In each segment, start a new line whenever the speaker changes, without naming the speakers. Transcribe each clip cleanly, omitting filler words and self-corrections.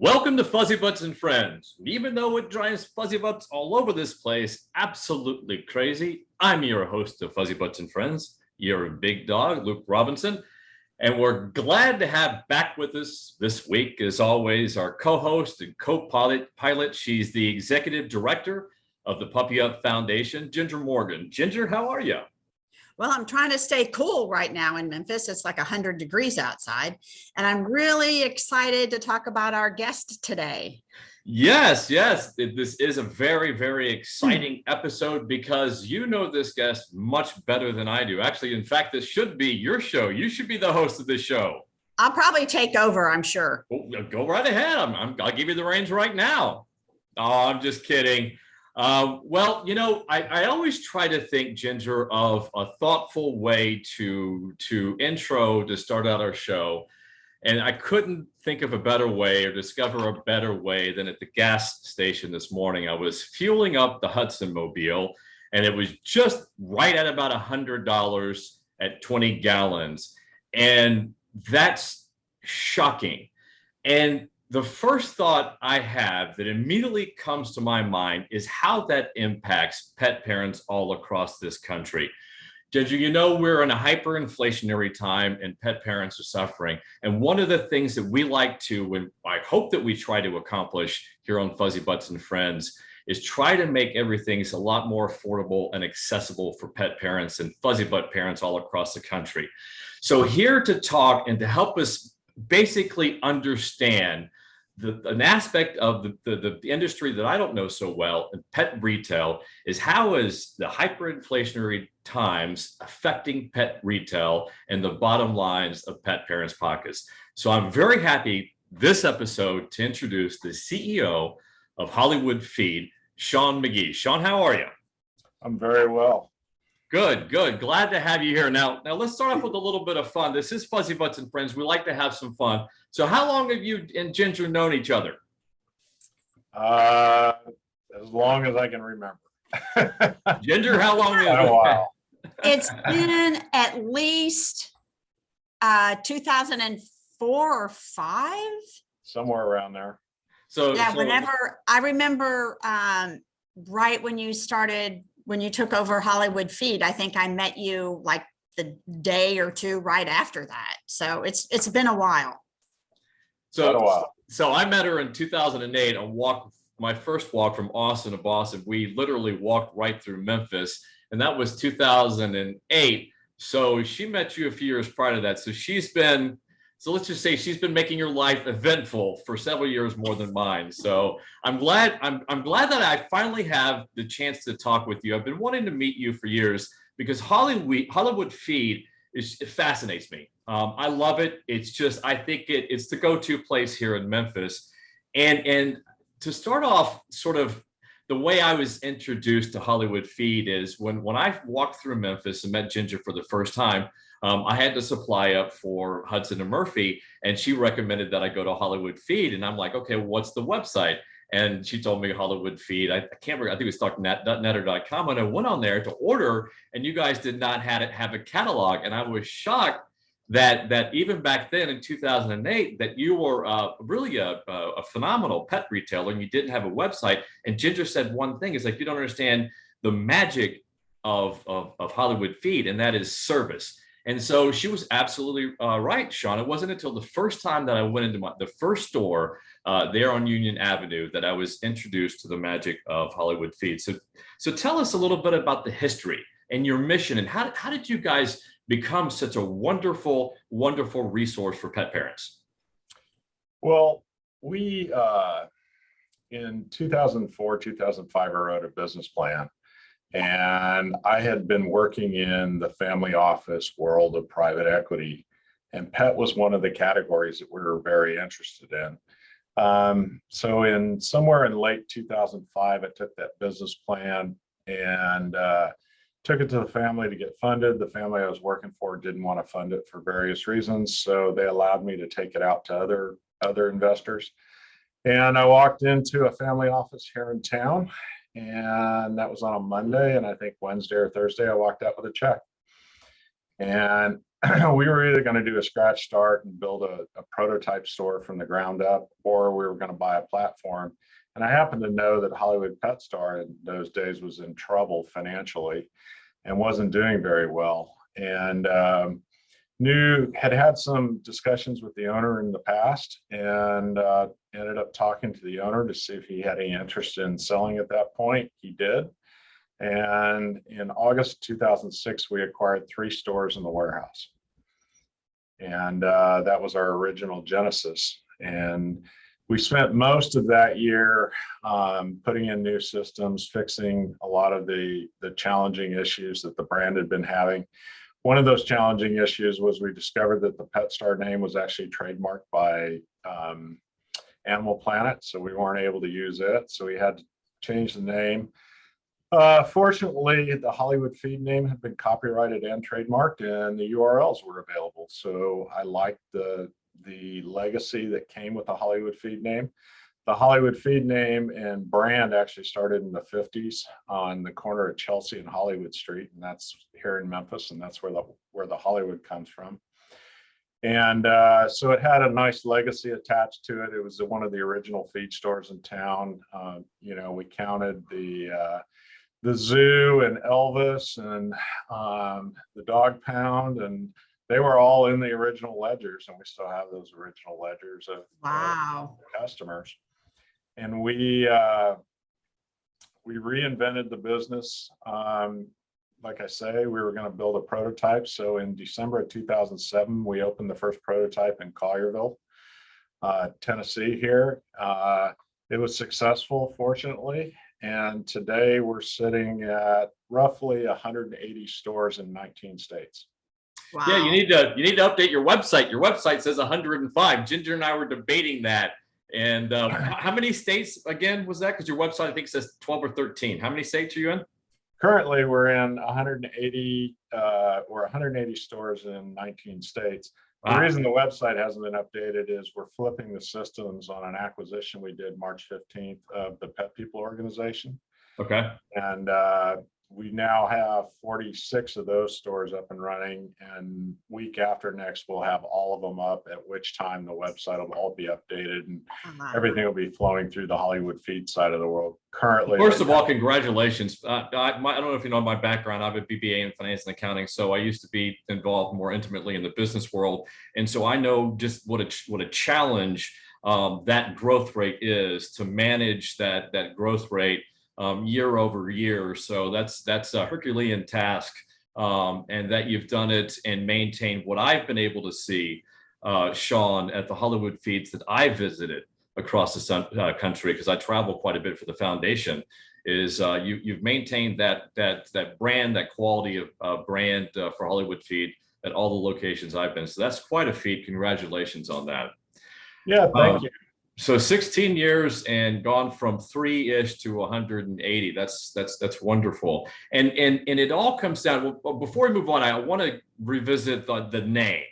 Welcome to Fuzzybutts and Friends. Even though it drives Fuzzybutts all over this place, absolutely crazy, I'm your host of Fuzzybutts and Friends, Yer Big Dog, Luke Robinson, and we're glad to have back with us this week, as always, our co-host and co-pilot. She's the executive director of the Puppy Up Foundation, Ginger Morgan. Ginger, how are you?
Well, I'm trying to stay cool right now in Memphis. It's like 100 degrees outside, and I'm really excited to talk about our guest today.
Yes. This is a very, very exciting episode because you know this guest much better than I do. Actually, in fact, this should be your show. You should be the host of this show.
I'll probably take over, I'm sure.
Go right ahead. I'll give you the reins right now. Oh, I'm just kidding. Well, you know, I always try to think, Ginger, of a thoughtful way to start out our show. And I couldn't think of a better way or discover a better way than at the gas station this morning. I was fueling up the Hudson Mobile, and it was just right at about $100 at 20 gallons. And that's shocking. And the first thought I have that immediately comes to my mind is how that impacts pet parents all across this country. Ginger, you know, we're in a hyperinflationary time and pet parents are suffering. And one of the things that we like to, and I hope that we try to accomplish here on Fuzzybutts and Friends, is try to make everything a lot more affordable and accessible for pet parents and fuzzybutt parents all across the country. So here to talk and to help us basically understand an aspect of the industry that I don't know so well, pet retail, is how is the hyperinflationary times affecting pet retail and the bottom lines of pet parents' pockets. So I'm very happy this episode to introduce the CEO of Hollywood Feed, Shawn McGhee. Shawn, how are you?
I'm very well.
Good. Glad to have you here. Now let's start off with a little bit of fun. This is Fuzzybutts and Friends. We like to have some fun. So how long have you and Ginger known each other?
As long as I can remember.
Ginger, how long?
A while.
It's been at least 2004 or 5.
Somewhere around there.
So
whenever I remember, right when you took over Hollywood Feed, I think I met you like the day or two right after that. So it's been a while.
So I met her in 2008 on my first walk from Austin to Boston. We literally walked right through Memphis, and that was 2008. So she met you a few years prior to that. So let's just say she's been making your life eventful for several years more than mine. So I'm glad that I finally have the chance to talk with you. I've been wanting to meet you for years because Hollywood Feed it fascinates me. I love it. It's just, I think it's the go-to place here in Memphis. And to start off, sort of the way I was introduced to Hollywood Feed is when I walked through Memphis and met Ginger for the first time. I had to supply up for Hudson and Murphy, and she recommended that I go to Hollywood Feed. And I'm like, okay, what's the website? And she told me Hollywood Feed. I can't remember. I think it was .net or .com. And I went on there to order, and you guys did not have a catalog. And I was shocked that even back then in 2008, that you were really a phenomenal pet retailer, and you didn't have a website. And Ginger said one thing: is like, you don't understand the magic of Hollywood Feed, and that is service. And so she was absolutely right, Shawn. It wasn't until the first time that I went into the first store there on Union Avenue that I was introduced to the magic of Hollywood Feed. So tell us a little bit about the history and your mission, and how did you guys become such a wonderful, wonderful resource for pet parents?
Well, we in 2004, 2005, I wrote a business plan. And I had been working in the family office world of private equity, and pet was one of the categories that we were very interested in. So somewhere in late 2005, I took that business plan and took it to the family to get funded. The family I was working for didn't want to fund it for various reasons, so they allowed me to take it out to other investors. And I walked into a family office here in town, and that was on a Monday, and I think Wednesday or Thursday I walked out with a check. And we were either going to do a scratch start and build a prototype store from the ground up, or we were going to buy a platform. And I happened to know that Hollywood Pet Star in those days was in trouble financially and wasn't doing very well. And had some discussions with the owner in the past, and ended up talking to the owner to see if he had any interest in selling at that point. He did. And in August 2006, we acquired 3 stores in the warehouse. And that was our original genesis. And we spent most of that year putting in new systems, fixing a lot of the challenging issues that the brand had been having. One of those challenging issues was we discovered that the PetStar name was actually trademarked by Animal Planet, so we weren't able to use it. So we had to change the name. Fortunately, the Hollywood Feed name had been copyrighted and trademarked, and the URLs were available. So I liked the legacy that came with the Hollywood Feed name. The Hollywood Feed name and brand actually started in the 50s on the corner of Chelsea and Hollywood Street, and that's here in Memphis, and that's where the Hollywood comes from. And so it had a nice legacy attached to it. It was one of the original feed stores in town. We counted the zoo and Elvis and the dog pound, and they were all in the original ledgers, and we still have those original ledgers of customers. And we reinvented the business. Like I say, we were going to build a prototype. So in December of 2007, we opened the first prototype in Collierville, Tennessee here. It was successful, fortunately. And today we're sitting at roughly 180 stores in 19 states.
Wow.
Yeah, you need to update your website. Your website says 105. Ginger and I were debating that. And how many states again was that? Because your website I think says 12 or 13. How many states are you in?
Currently, we're in 180 stores in 19 states. The reason the website hasn't been updated is we're flipping the systems on an acquisition we did March 15th of the Pet People organization.
Okay.
And we now have 46 of those stores up and running, and week after next we'll have all of them up, at which time the website will all be updated and everything will be flowing through the Hollywood Feed side of the world. Currently,
first of all, congratulations. I don't know if you know my background. I have a BBA in finance and accounting, so I used to be involved more intimately in the business world, and so I know just what a challenge that growth rate is to manage that growth rate year over year. So that's a Herculean task, and that you've done it and maintained what I've been able to see, Shawn, at the Hollywood Feeds that I visited across the country, because I travel quite a bit for the foundation, is you've maintained that brand, that quality of brand for Hollywood Feed at all the locations I've been. So that's quite a feat. Congratulations on that.
Yeah, thank you.
So 16 years and gone from 3-ish to 180. That's wonderful. And it all comes down. Well, before we move on, I want to revisit the name,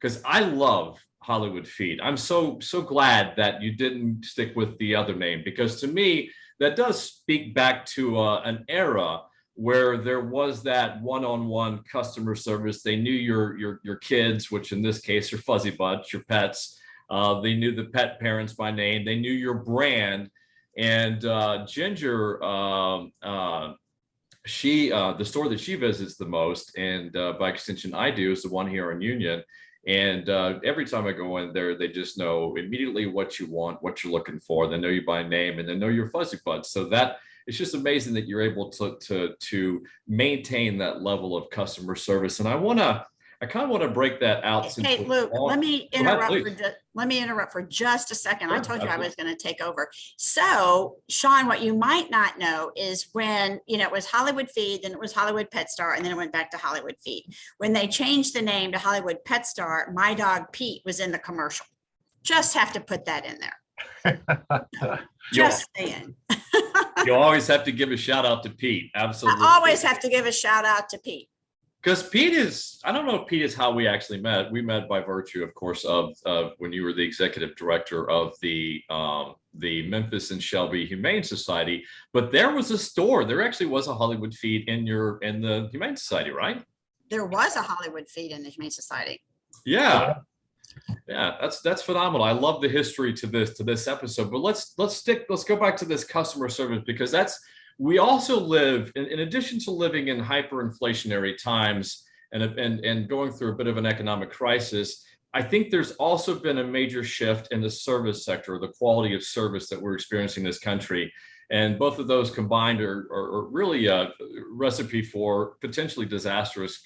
because I love Hollywood Feed. I'm so glad that you didn't stick with the other name, because to me that does speak back to an era where there was that one-on-one customer service. They knew your kids, which in this case are Fuzzybutts, your pets. They knew the pet parents by name. They knew your brand. And Ginger, the store that she visits the most, and by extension I do, is the one here in Union. And every time I go in there, they just know immediately what you want, what you're looking for. They know you by name, and they know your Fuzzybutts. So that it's just amazing that you're able to maintain that level of customer service. And I kind of want to break that out.
Hey, Luke, let me interrupt for just a second. I told you I was going to take over. So, Shawn, what you might not know is when, it was Hollywood Feed, then it was Hollywood Pet Star, and then it went back to Hollywood Feed. When they changed the name to Hollywood Pet Star, my dog Pete was in the commercial. Just have to put that in there. Just saying.
You always have to give a shout out to Pete. Absolutely.
I always have to give a shout out to Pete.
Because Pete is, I don't know if Pete is how we actually met. We met by virtue, of course, of when you were the executive director of the Memphis and Shelby Humane Society. But there was a store. There actually was a Hollywood Feed in the Humane Society, right?
there was a Hollywood feed in the Humane Society.
Yeah. Yeah, that's phenomenal. I love the history to this episode. But let's go back to this customer service, because we also live in addition to living in hyperinflationary times and going through a bit of an economic crisis. I think there's also been a major shift in the service sector, the quality of service that we're experiencing in this country. And both of those combined are really a recipe for potentially disastrous,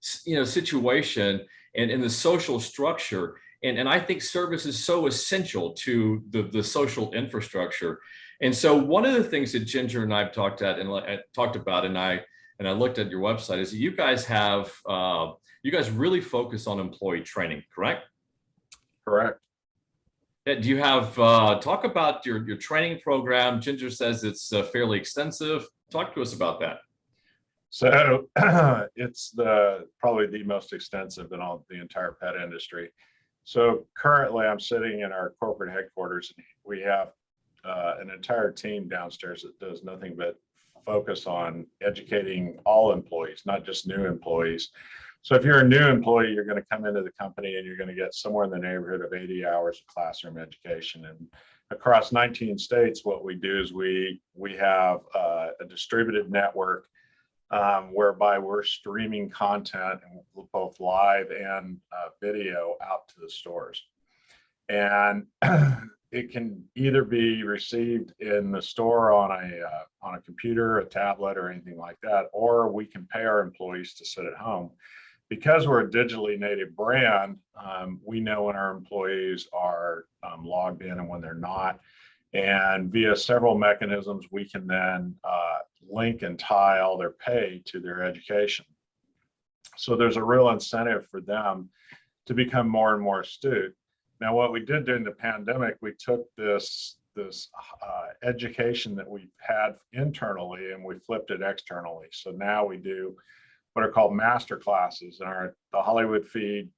situation and in the social structure. And I think service is so essential to the social infrastructure. And so one of the things that Ginger and I've talked about, and I looked at your website, is that you guys really focus on employee training, correct?
Correct.
Do you have talk about your training program? Ginger says it's fairly extensive. Talk to us about that.
So it's probably the most extensive in all the entire pet industry. So currently I'm sitting in our corporate headquarters, and we have an entire team downstairs that does nothing but focus on educating all employees, not just new employees. So if you're a new employee, you're going to come into the company and you're going to get somewhere in the neighborhood of 80 hours of classroom education. And across 19 states, what we do is we have a distributed network whereby we're streaming content, both live and video, out to the stores. And it can either be received in the store on a computer, a tablet, or anything like that, or we can pay our employees to sit at home. Because we're a digitally native brand, we know when our employees are logged in and when they're not. And via several mechanisms, we can then link and tie all their pay to their education. So there's a real incentive for them to become more and more astute. Now, what we did during the pandemic, we took this education that we've had internally and we flipped it externally. So now we do what are called master classes. In the Hollywood Feed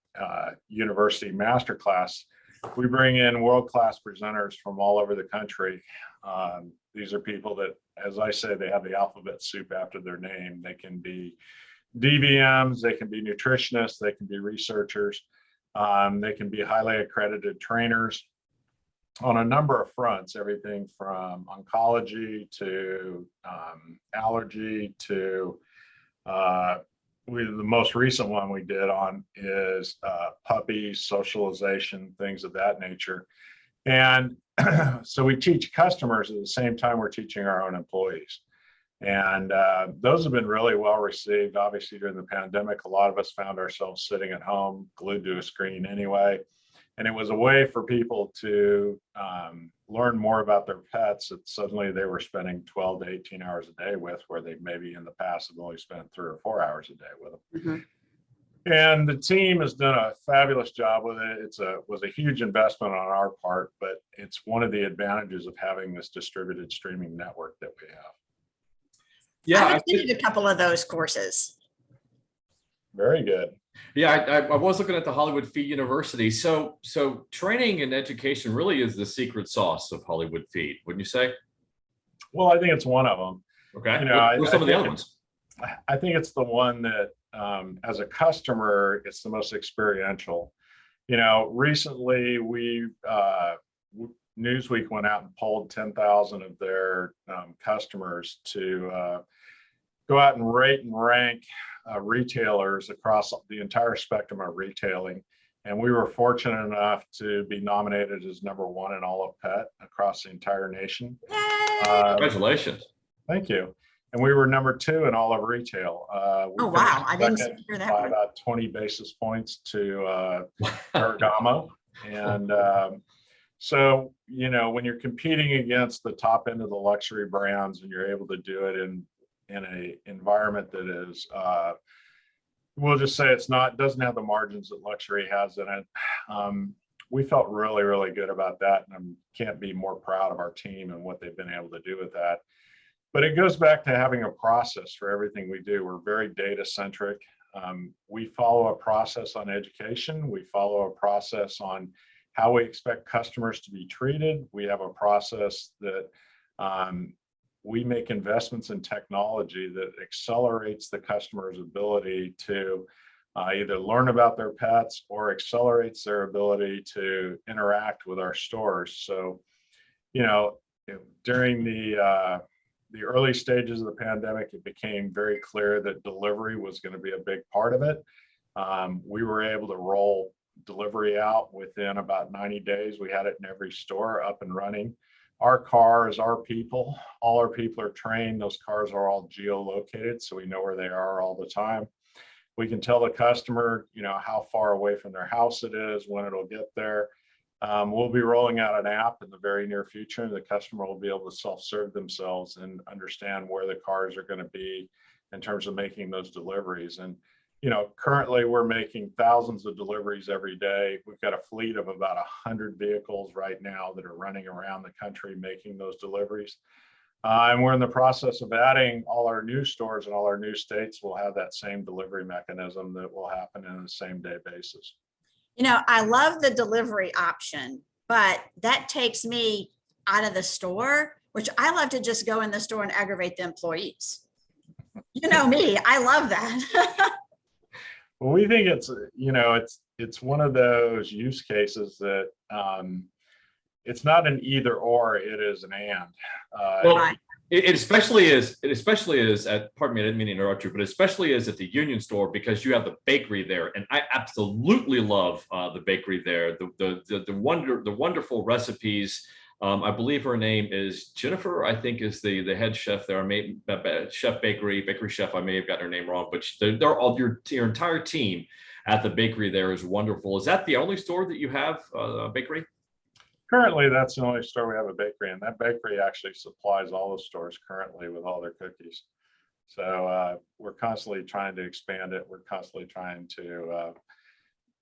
University Master Class, we bring in world-class presenters from all over the country. These are people that, as I say, they have the alphabet soup after their name. They can be DVMs, they can be nutritionists, they can be researchers, they can be highly accredited trainers on a number of fronts, everything from oncology to allergy to the most recent one we did on is puppies, socialization, things of that nature. And so we teach customers at the same time we're teaching our own employees. And those have been really well received. Obviously, during the pandemic, a lot of us found ourselves sitting at home, glued to a screen anyway. And it was a way for people to learn more about their pets that suddenly they were spending 12 to 18 hours a day with, where they maybe in the past have only spent 3 or 4 hours a day with them. Mm-hmm. And the team has done a fabulous job with it. Was a huge investment on our part, but it's one of the advantages of having this distributed streaming network that we have.
Yeah, I attended a couple of those courses.
Very good.
Yeah, I was looking at the Hollywood Feed University. So training and education really is the secret sauce of Hollywood Feed, wouldn't you say?
Well, I think it's one of them.
Okay. What are some of the other ones?
I think it's the one that, as a customer, it's the most experiential. Recently Newsweek went out and polled 10,000 of their customers to go out and rate and rank retailers across the entire spectrum of retailing. And we were fortunate enough to be nominated as #1 in all of pet across the entire nation.
Congratulations.
Thank you. And we were #2 in all of retail.
Oh, wow. I didn't hear that.
By about 20 basis points to Bergamo. And so, when you're competing against the top end of the luxury brands and you're able to do it in a environment that is, we'll just say doesn't have the margins that luxury has in it. We felt really, really good about that. And I can't be more proud of our team and what they've been able to do with that. But it goes back to having a process for everything we do. We're very data centric. We follow a process on education. We follow a process on how we expect customers to be treated. We have a process that we make investments in technology that accelerates the customer's ability to either learn about their pets or accelerates their ability to interact with our stores. So, during the early stages of the pandemic, it became very clear that delivery was going to be a big part of it. We were able to roll delivery out within about 90 days. We had it in every store up and running. Our cars, our people, all our people are trained. Those cars are all geolocated, so we know where they are all the time. We can tell the customer, how far away from their house it is, when it'll get there. We'll be rolling out an app in the very near future, and the customer will be able to self-serve themselves and understand where the cars are going to be in terms of making those deliveries. And currently we're making thousands of deliveries every day. We've got a fleet of about 100 vehicles right now that are running around the country making those deliveries. And we're in the process of adding all our new stores, and all our new states will have that same delivery mechanism that will happen on a same day basis.
I love the delivery option, but that takes me out of the store, which I love to just go in the store and aggravate the employees. You know me, I love that.
Well, we think it's one of those use cases that it's not an either or, it is an and.
Well, it especially is at, pardon me, I didn't mean to interrupt you, but especially is at the Union store, because you have the bakery there, and I absolutely love the bakery there. The wonderful recipes. I believe her name is Jennifer, I think, is the head chef there. Chef bakery chef. I may have got her name wrong, but they're all your entire team at the bakery there is wonderful. Is that the only store that you have a bakery?
Currently, that's the only store we have a bakery, and that bakery actually supplies all the stores currently with all their cookies. So we're constantly trying to expand it. We're constantly trying to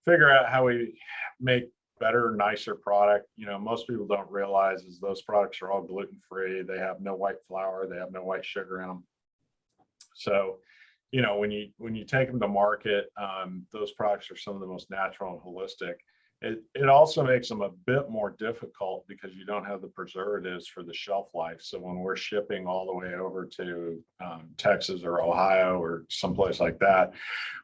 figure out how we make better, nicer product. Most people don't realize is those products are all gluten-free. They have no white flour. They have no white sugar in them. So, when you take them to market, those products are some of the most natural and holistic. It also makes them a bit more difficult because you don't have the preservatives for the shelf life. So when we're shipping all the way over to Texas or Ohio or someplace like that,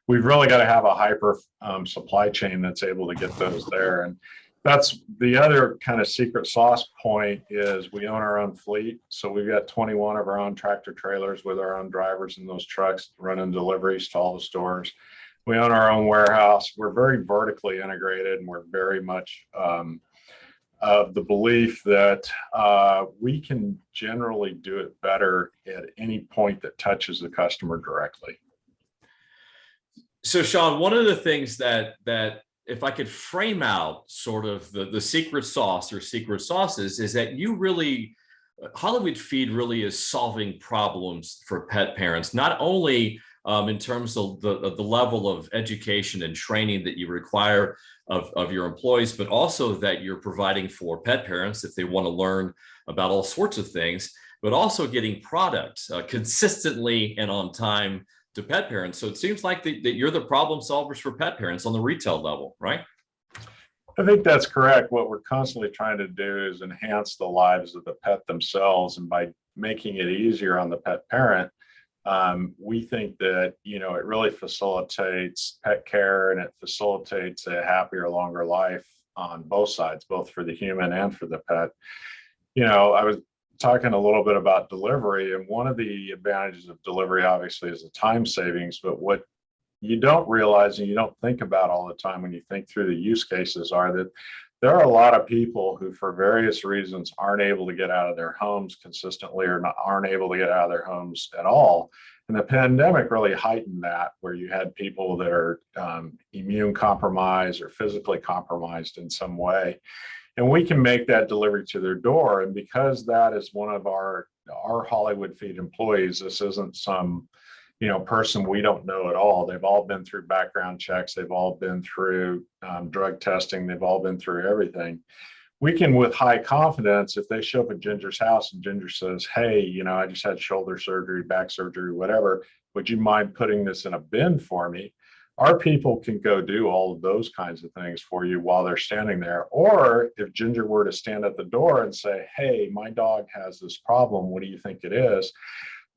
we've really got to have a hyper supply chain that's able to get those there. And that's the other kind of secret sauce point is we own our own fleet. So we've got 21 of our own tractor trailers with our own drivers in those trucks running deliveries to all the stores. We own our own warehouse. We're very vertically integrated, and we're very much of the belief that we can generally do it better at any point that touches the customer directly.
So, Shawn, one of the things that if I could frame out sort of the secret sauce or secret sauces is that you really, Hollywood Feed really is solving problems for pet parents, not only in terms of the level of education and training that you require of your employees, but also that you're providing for pet parents if they want to learn about all sorts of things, but also getting products consistently and on time to pet parents. So it seems like that you're the problem solvers for pet parents on the retail level, right?
I think that's correct. What we're constantly trying to do is enhance the lives of the pet themselves. And by making it easier on the pet parent, we think that, it really facilitates pet care, and it facilitates a happier, longer life on both sides, both for the human and for the pet. I was talking a little bit about delivery, and one of the advantages of delivery obviously is the time savings, but what you don't realize and you don't think about all the time when you think through the use cases are that there are a lot of people who for various reasons aren't able to get out of their homes consistently, or aren't able to get out of their homes at all. And the pandemic really heightened that, where you had people that are immune compromised or physically compromised in some way. And we can make that delivery to their door. And because that is one of our Hollywood Feed employees, this isn't some person we don't know at all. They've all been through background checks. They've all been through drug testing. They've all been through everything. We can, with high confidence, if they show up at Ginger's house and Ginger says, hey, I just had shoulder surgery, back surgery, whatever, would you mind putting this in a bin for me? Our people can go do all of those kinds of things for you while they're standing there. Or if Ginger were to stand at the door and say, hey, my dog has this problem, what do you think it is?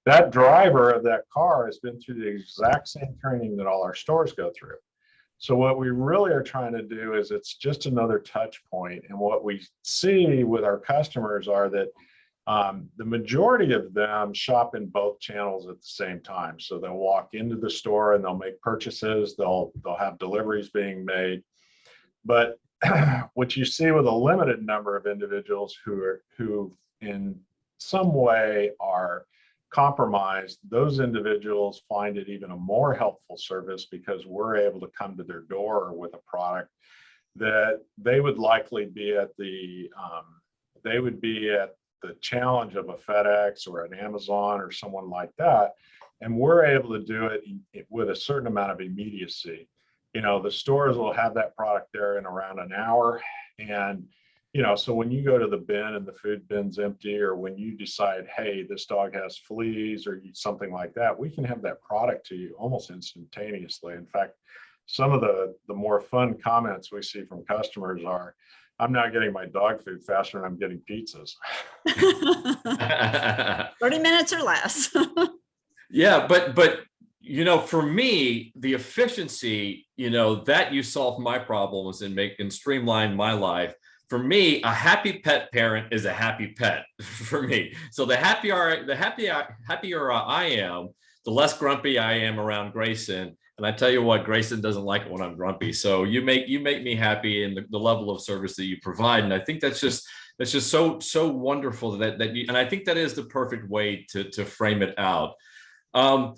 That driver of that car has been through the exact same training that all our stores go through. So what we really are trying to do is it's just another touch point. And what we see with our customers are that the majority of them shop in both channels at the same time. So they'll walk into the store and they'll make purchases. They'll have deliveries being made. But what you see with a limited number of individuals who in some way are compromised, those individuals find it even a more helpful service because we're able to come to their door with a product that they would likely be at the challenge of a FedEx or an Amazon or someone like that. And we're able to do it with a certain amount of immediacy. The stores will have that product there in around an hour. And, so when you go to the bin and the food bin's empty, or when you decide, hey, this dog has fleas or something like that, we can have that product to you almost instantaneously. In fact, some of the more fun comments we see from customers are, I'm not getting my dog food faster than I'm getting pizzas.
30 minutes or less.
Yeah, but for me, the efficiency, that you solved my problems and streamlined my life. For me, a happy pet parent is a happy pet for me. So the happier I am, the less grumpy I am around Grayson. And I tell you what, Grayson doesn't like it when I'm grumpy. So you make me happy in the level of service that you provide. And I think that's just so wonderful that you, and I think that is the perfect way to frame it out. What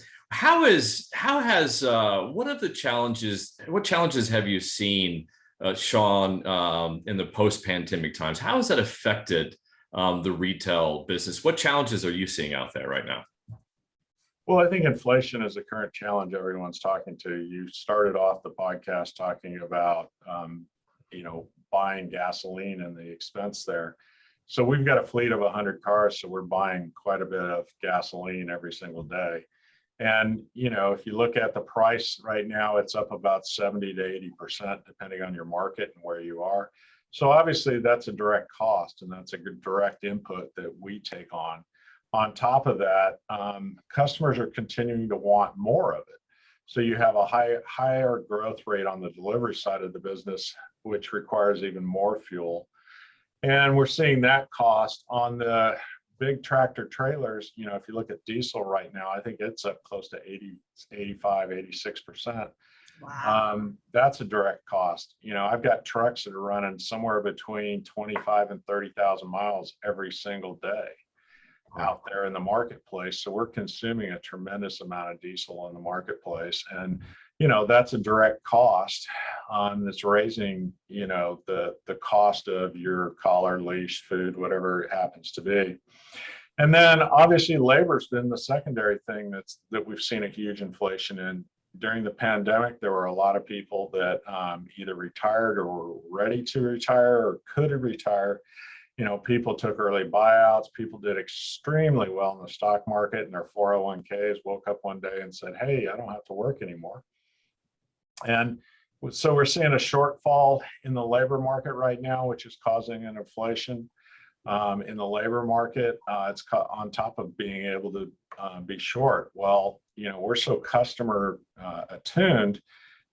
challenges have you seen, Shawn, in the post-pandemic times? How has that affected the retail business? What challenges are you seeing out there right now?
Well, I think inflation is a current challenge everyone's talking to. You started off the podcast talking about, buying gasoline and the expense there. So we've got a fleet of 100 cars, so we're buying quite a bit of gasoline every single day. And, if you look at the price right now, it's up about 70 to 80%, depending on your market and where you are. So obviously that's a direct cost, and that's a good direct input that we take on. On top of that, customers are continuing to want more of it. So you have a higher growth rate on the delivery side of the business, which requires even more fuel. And we're seeing that cost on the big tractor trailers. If you look at diesel right now, I think it's up close to 80, 85, 86%.
Wow.
That's a direct cost. I've got trucks that are running somewhere between 25 and 30,000 miles every single day out there in the marketplace. So we're consuming a tremendous amount of diesel in the marketplace. And, that's a direct cost that's raising, the cost of your collar, leash, food, whatever it happens to be. And then obviously labor's been the secondary thing that we've seen a huge inflation in. During the pandemic, there were a lot of people that either retired or were ready to retire or could retire. People took early buyouts. People did extremely well in the stock market, and their 401ks woke up one day and said, hey, I don't have to work anymore. And so we're seeing a shortfall in the labor market right now, which is causing an inflation in the labor market. It's on top of being able to be short. Well, we're so customer attuned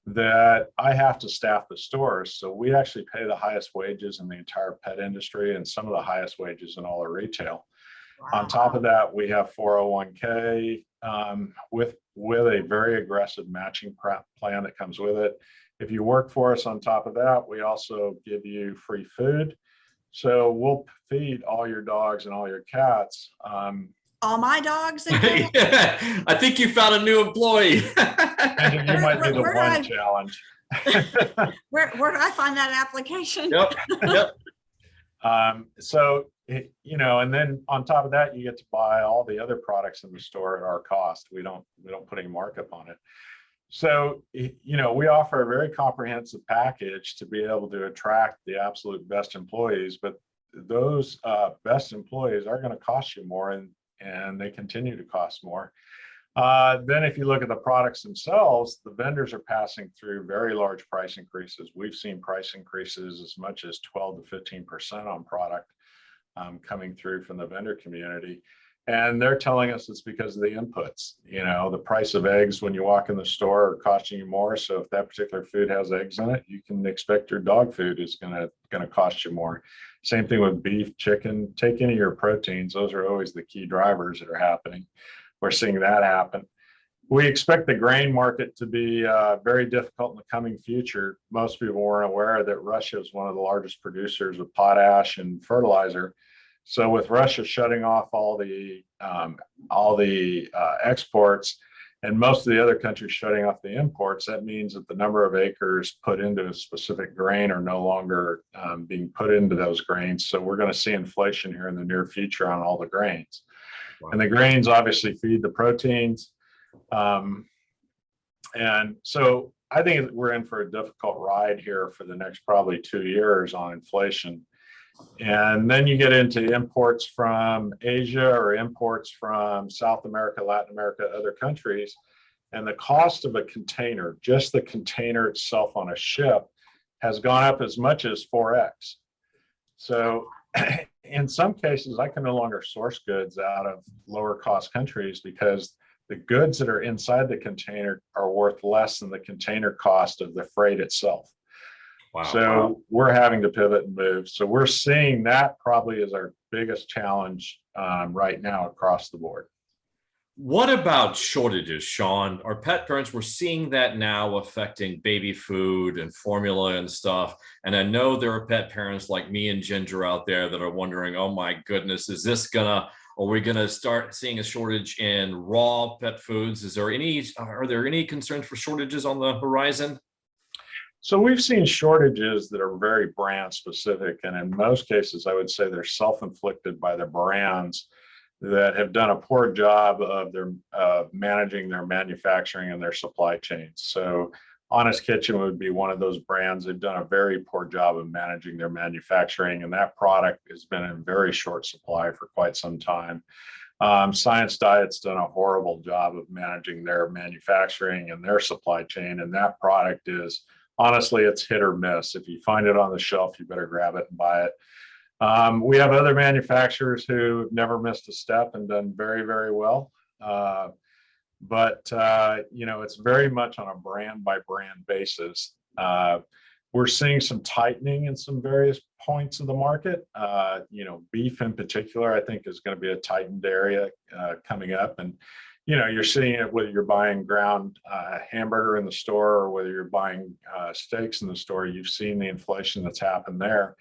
that I have to staff the stores. So we actually pay the highest wages in the entire pet industry and some of the highest wages in all of retail. Wow. On top of that, we have 401k with a very aggressive matching plan that comes with it. If you work for us on top of that, we also give you free food. So we'll feed all your dogs and all your cats.
All my dogs and cats?
Yeah, I think you found a new employee.
And you might be the one challenge.
Where do I find that application?
Yep.
So, and then on top of that, you get to buy all the other products in the store at our cost. We don't put any markup on it. So, we offer a very comprehensive package to be able to attract the absolute best employees, but those best employees are going to cost you more, and they continue to cost more. Then if you look at the products themselves, the vendors are passing through very large price increases. We've seen price increases as much as 12 to 15% on product coming through from the vendor community. And they're telling us it's because of the inputs. You know, the price of eggs when you walk in the store are costing you more. So if that particular food has eggs in it, you can expect your dog food is gonna cost you more. Same thing with beef, chicken. Take any of your proteins. Those are always the key drivers that are happening. We're seeing that happen. We expect the grain market to be very difficult in the coming future. Most people weren't aware that Russia is one of the largest producers of potash and fertilizer. So with Russia shutting off all the exports and most of the other countries shutting off the imports, that means that the number of acres put into a specific grain are no longer being put into those grains. So we're going to see inflation here in the near future on all the grains. Wow. And the grains obviously feed the proteins. And so I think we're in for a difficult ride here for the next probably 2 years on inflation. And then you get into imports from Asia or imports from South America, Latin America, other countries. And the cost of a container, just the container itself on a ship, has gone up as much as 4x. So in some cases, I can no longer source goods out of lower cost countries because the goods that are inside the container are worth less than the container cost of the freight itself. Wow. So we're having to pivot and move. So we're seeing that probably is our biggest challenge right now across the board.
What about shortages, Shawn? Our pet parents, we're seeing that now affecting baby food and formula and stuff. And I know there are pet parents like me and Ginger out there that are wondering, oh my goodness, are we gonna start seeing a shortage in raw pet foods? Are there any concerns for shortages on the horizon?
So we've seen shortages that are very brand specific. And in most cases, I would say they're self-inflicted by the brands that have done a poor job of managing their manufacturing and their supply chains. So Honest Kitchen would be one of those brands. They've done a very poor job of managing their manufacturing, and that product has been in very short supply for quite some time. Science Diet's done a horrible job of managing their manufacturing and their supply chain, and that product is, honestly, it's hit or miss. If you find it on the shelf, you better grab it and buy it. We have other manufacturers who have never missed a step and done very, very well. But it's very much on a brand by brand basis. We're seeing some tightening in some various points of the market. Beef in particular, I think, is going to be a tightened area coming up. And, you're seeing it whether you're buying ground hamburger in the store or whether you're buying steaks in the store. You've seen the inflation that's happened there.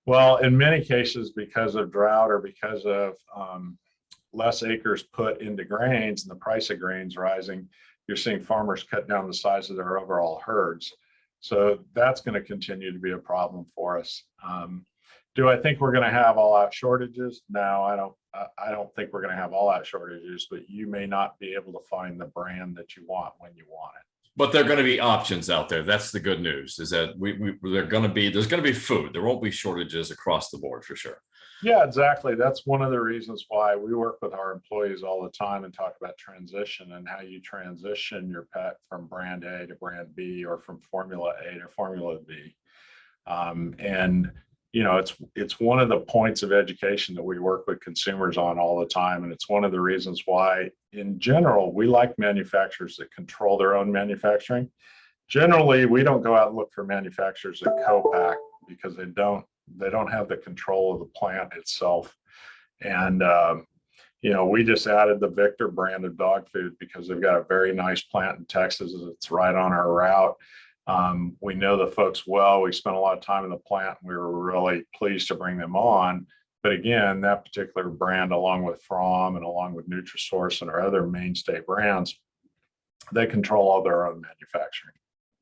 Well, in many cases, because of drought or because of less acres put into grains and the price of grains rising, you're seeing farmers cut down the size of their overall herds. So that's going to continue to be a problem for us. Do I think we're going to have all out shortages? No, I don't think we're going to have all out shortages, but you may not be able to find the brand that you want when you want it.
But there are going to be options out there. That's the good news, is that there's going to be food. There won't be shortages across the board for sure.
Yeah, exactly. That's one of the reasons why we work with our employees all the time and talk about transition and how you transition your pet from brand A to brand B or from formula A to formula B. It's one of the points of education that we work with consumers on all the time. And it's one of the reasons why, in general, we like manufacturers that control their own manufacturing. Generally, we don't go out and look for manufacturers that co-pack because they don't have the control of the plant itself. And, we just added the Victor brand of dog food because they've got a very nice plant in Texas. It's right on our route. We know the folks well. We spent a lot of time in the plant. We were really pleased to bring them on. But again, that particular brand, along with From and along with Nutrisource and our other mainstay brands, they control all their own manufacturing.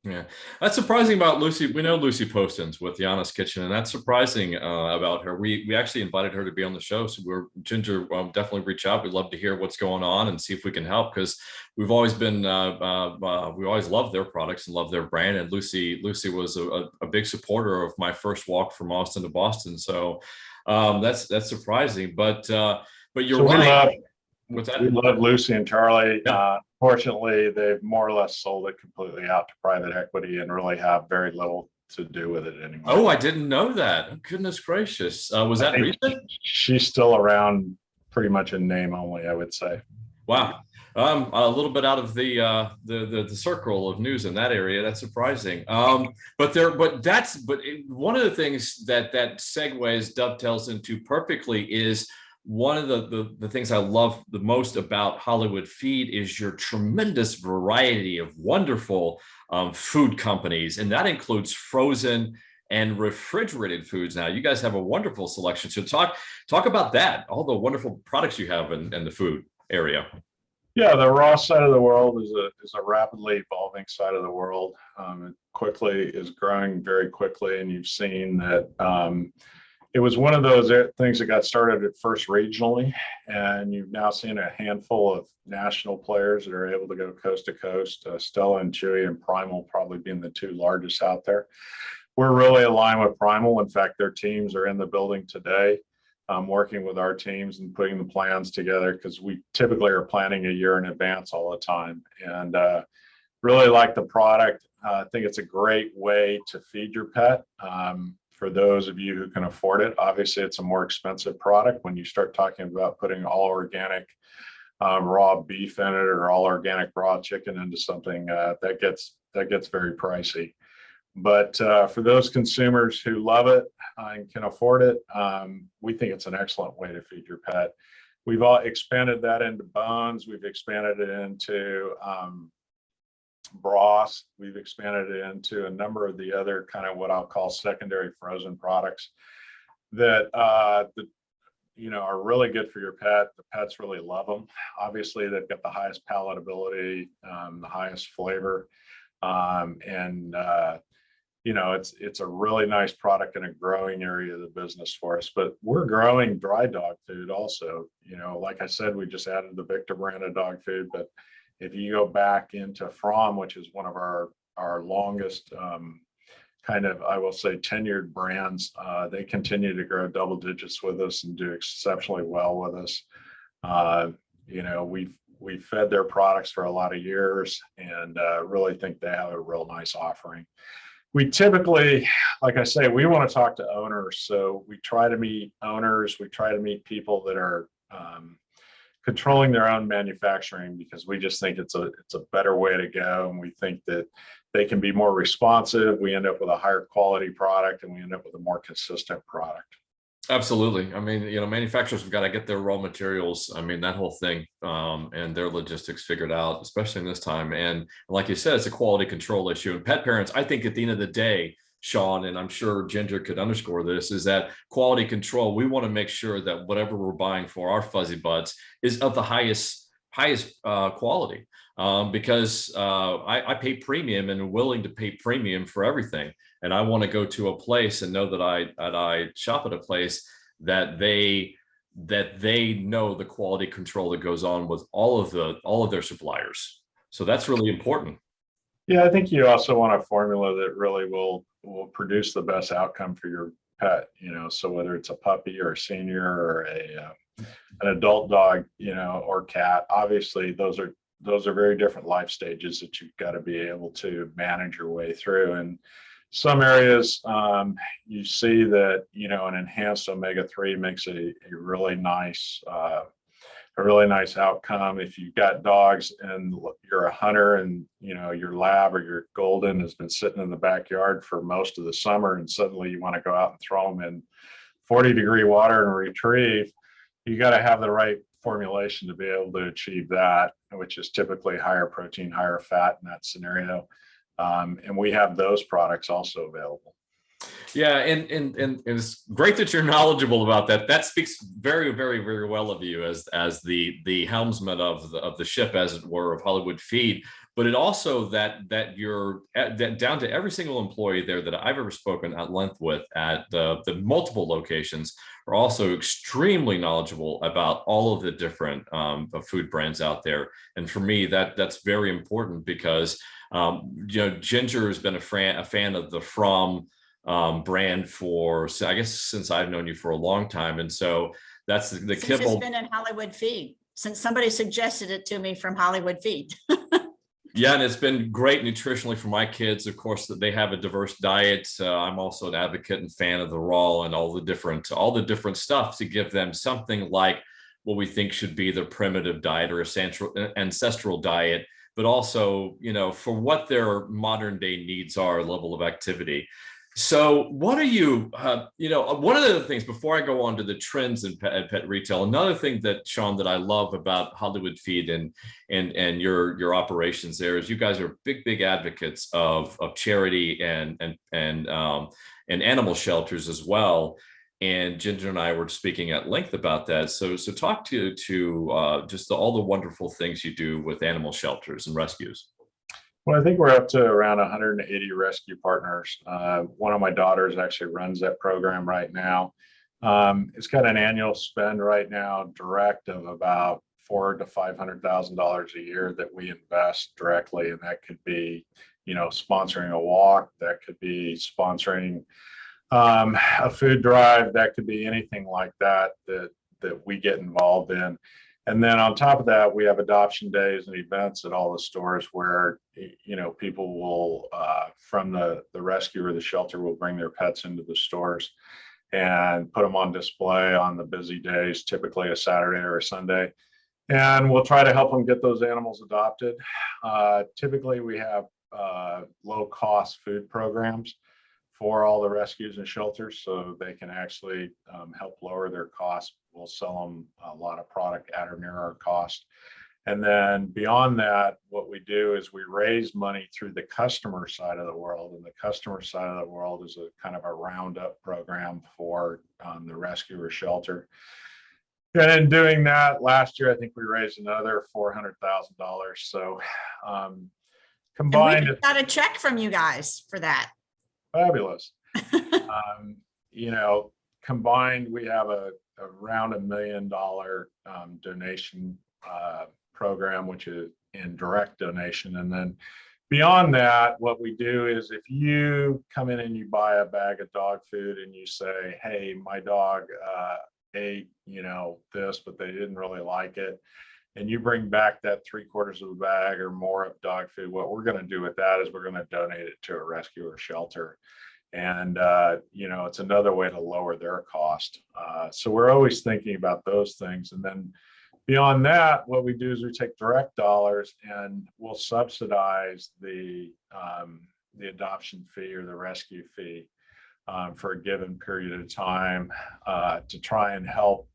Yeah, that's surprising about Lucy. We know Lucy Postins with the Honest Kitchen, and that's surprising about her. We actually invited her to be on the show, so Ginger definitely reach out. We'd love to hear what's going on and see if we can help, because we've always been we always loved their products and loved their brand. And Lucy was a big supporter of my first walk from Austin to Boston. So that's surprising, but you're right. What's that?
We love Lucy and Charlie.
Yep.
Fortunately, they've more or less sold it completely out to private equity and really have very little to do with it anymore.
Oh, I didn't know that. Oh, goodness gracious. Was that recent?
She's still around pretty much in name only, I would say.
Wow. A little bit out of the circle of news in that area. That's surprising. But one of the things that segues, dovetails into perfectly is one of the things I love the most about Hollywood Feed is your tremendous variety of wonderful food companies, and that includes frozen and refrigerated foods. Now, you guys have a wonderful selection. So talk about that, all the wonderful products you have in the food area.
Yeah, the raw side of the world is a rapidly evolving side of the world. It quickly is growing very quickly, and you've seen that it was one of those things that got started at first regionally, and you've now seen a handful of national players that are able to go coast to coast. Stella and Chewy and Primal probably being the two largest out there. We're really aligned with Primal. In fact, their teams are in the building today. Working with our teams and putting the plans together because we typically are planning a year in advance all the time, and really like the product. I think it's a great way to feed your pet. For those of you who can afford it, obviously it's a more expensive product when you start talking about putting all organic raw beef in it or all organic raw chicken into something that gets very pricey. But for those consumers who love it and can afford it, we think it's an excellent way to feed your pet. We've all expanded that into bones. We've expanded it into broth. We've expanded it into a number of the other kind of what I'll call secondary frozen products that are really good for your pet. The pets really love them. Obviously, they've got the highest palatability, the highest flavor, it's a really nice product in a growing area of the business for us. But we're growing dry dog food also. Like I said, we just added the Victor brand of dog food. But if you go back into From, which is one of our longest I will say tenured brands, they continue to grow double digits with us and do exceptionally well with us. We've fed their products for a lot of years and really think they have a real nice offering. We typically, like I say, we want to talk to owners. So we try to meet owners. We try to meet people that are controlling their own manufacturing because we just think it's a better way to go. And we think that they can be more responsive. We end up with a higher quality product and we end up with a more consistent product.
Absolutely. I mean, manufacturers have got to get their raw materials. I mean, that whole thing and their logistics figured out, especially in this time. And like you said, it's a quality control issue. And pet parents, I think at the end of the day, Shawn, and I'm sure Ginger could underscore this, is that quality control. We want to make sure that whatever we're buying for our Fuzzybutts is of the highest quality because I pay premium and willing to pay premium for everything. And I want to go to a place and know that I shop at a place that they know the quality control that goes on with all of their suppliers. So that's really important.
Yeah, I think you also want a formula that really will produce the best outcome for your pet. So whether it's a puppy or a senior or an adult dog, or cat, obviously those are very different life stages that you've got to be able to manage your way through. And some areas you see that an enhanced omega-3 makes a really nice outcome. If you've got dogs and you're a hunter and your lab or your golden has been sitting in the backyard for most of the summer and suddenly you want to go out and throw them in 40-degree water and retrieve, you got to have the right formulation to be able to achieve that, which is typically higher protein, higher fat in that scenario. And we have those products also available.
Yeah, and it's great that you're knowledgeable about that. That speaks very, very, very well of you as the helmsman of the ship, as it were, of Hollywood Feed. But it also that you're down to every single employee there that I've ever spoken at length with at the multiple locations are also extremely knowledgeable about all of the different food brands out there. And for me, that's very important because Ginger has been a fan of the From brand for, I guess, since I've known you for a long time. And so that's the
Since
kibble.
it's been in Hollywood Feed. since somebody suggested it to me from Hollywood Feed.
Yeah, and it's been great nutritionally for my kids. Of course, that they have a diverse diet. I'm also an advocate and fan of the raw and all the different stuff to give them something like what we think should be the primitive diet or ancestral diet, but also, for what their modern day needs are, level of activity. So what are you, one of the things before I go on to the trends in pet retail, another thing that, Shawn, that I love about Hollywood Feed and your operations there is you guys are big advocates of charity and animal shelters as well. And Ginger and I were speaking at length about that. So talk to just all the wonderful things you do with animal shelters and rescues.
Well, I think we're up to around 180 rescue partners. One of my daughters actually runs that program right now. It's got an annual spend right now direct of about $400,000 to $500,000 a year that we invest directly, and that could be, sponsoring a walk, that could be sponsoring a food drive, that could be anything like that we get involved in. And then on top of that, we have adoption days and events at all the stores where, people will, from the rescue or the shelter, will bring their pets into the stores and put them on display on the busy days, typically a Saturday or a Sunday. And we'll try to help them get those animals adopted. Typically, we have low cost food programs for all the rescues and shelters, so they can actually help lower their costs. We'll sell them a lot of product at or near our cost. And then beyond that, what we do is we raise money through the customer side of the world. And the customer side of the world is a kind of a roundup program for the rescue or shelter. And in doing that, last year, I think we raised another $400,000. So combined,
we got a check from you guys for that.
Fabulous. Combined, we have around $1 million donation program, which is in direct donation. And then beyond that, what we do is if you come in and you buy a bag of dog food and you say, hey, my dog ate, this, but they didn't really like it, and you bring back that 3/4 of a bag or more of dog food, what we're going to do with that is we're going to donate it to a rescue or shelter. And, it's another way to lower their cost. So we're always thinking about those things. And then beyond that, what we do is we take direct dollars and we'll subsidize the adoption fee or the rescue fee for a given period of time to try and help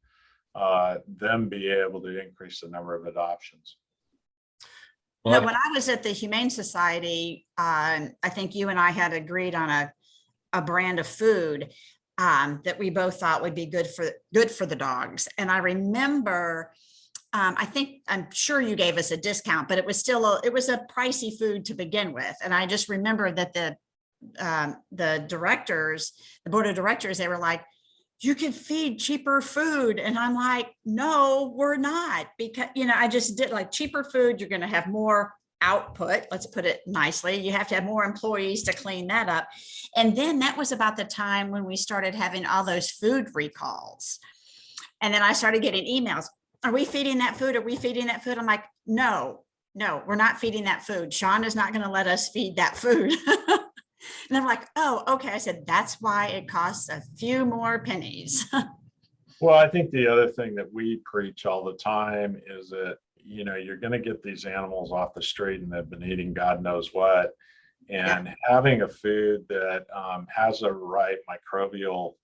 them be able to increase the number of adoptions.
Well, when I was at the Humane Society, I think you and I had agreed on a brand of food that we both thought would be good for the dogs. And I remember, I'm sure you gave us a discount, but it was still a pricey food to begin with. And I just remember that the directors, the board of directors, they were like, you can feed cheaper food. And I'm like, no, we're not, because, I just did like cheaper food. You're going to have more output. Let's put it nicely. You have to have more employees to clean that up. And then that was about the time when we started having all those food recalls. And then I started getting emails. Are we feeding that food? Are we feeding that food? I'm like, no, we're not feeding that food. Shawn is not going to let us feed that food. And I'm like, oh, okay. I said, that's why it costs a few more pennies.
Well, I think the other thing that we preach all the time is that, you're going to get these animals off the street and they've been eating God knows what. And having a food that has a right microbial,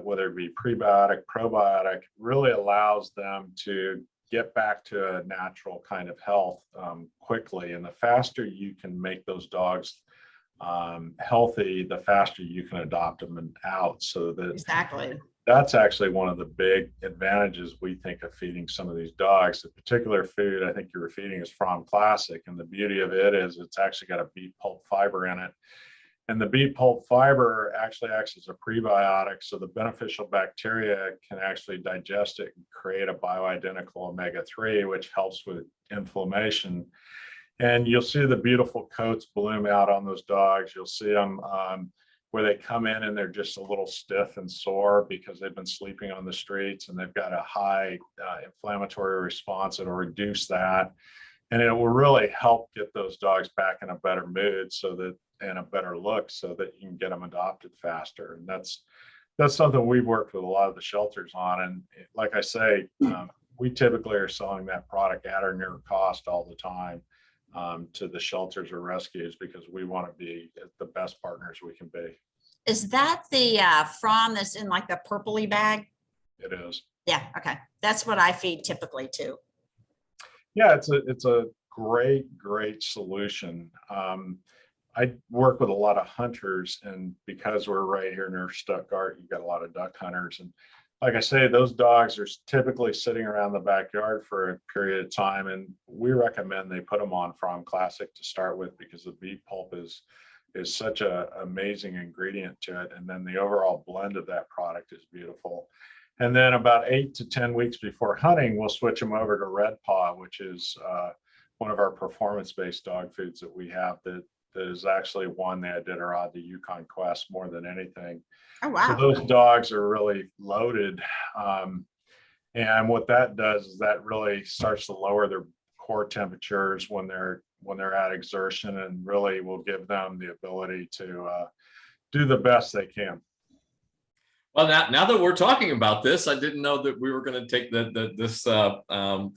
whether it be prebiotic, probiotic, really allows them to get back to a natural kind of health quickly. And the faster you can make those dogs healthy, the faster you can adopt them and out. So that
exactly.
That's actually one of the big advantages we think of feeding some of these dogs. The particular food I think you were feeding is From Classic. And the beauty of it is it's actually got a beet pulp fiber in it. And the beet pulp fiber actually acts as a prebiotic. So the beneficial bacteria can actually digest it and create a bioidentical omega-3, which helps with inflammation. And you'll see the beautiful coats bloom out on those dogs. You'll see them where they come in and they're just a little stiff and sore because they've been sleeping on the streets and they've got a high inflammatory response. It'll reduce that. And it will really help get those dogs back in a better mood and a better look so that you can get them adopted faster. And that's something we've worked with a lot of the shelters on. And like I say, we typically are selling that product at or near cost all the time to the shelters or rescues, because we want to be the best partners we can be.
Is that the From that's in like the purpley bag?
It is.
Yeah. Okay. That's what I feed typically too.
Yeah, it's a great solution. I work with a lot of hunters, and because we're right here near Stuttgart, you've got a lot of duck hunters. And like I say, those dogs are typically sitting around the backyard for a period of time, and we recommend they put them on From Classic to start with, because the beef pulp is such an amazing ingredient to it, and then the overall blend of that product is beautiful. And then about 8 to 10 weeks before hunting, we'll switch them over to Red Paw, which is one of our performance-based dog foods that we have that is actually won the Iditarod, the Yukon Quest, more than anything.
Oh, wow.
So those dogs are really loaded. And what that does is that really starts to lower their core temperatures when they're at exertion, and really will give them the ability to do the best they can.
Well, now that we're talking about this, I didn't know that we were going to take this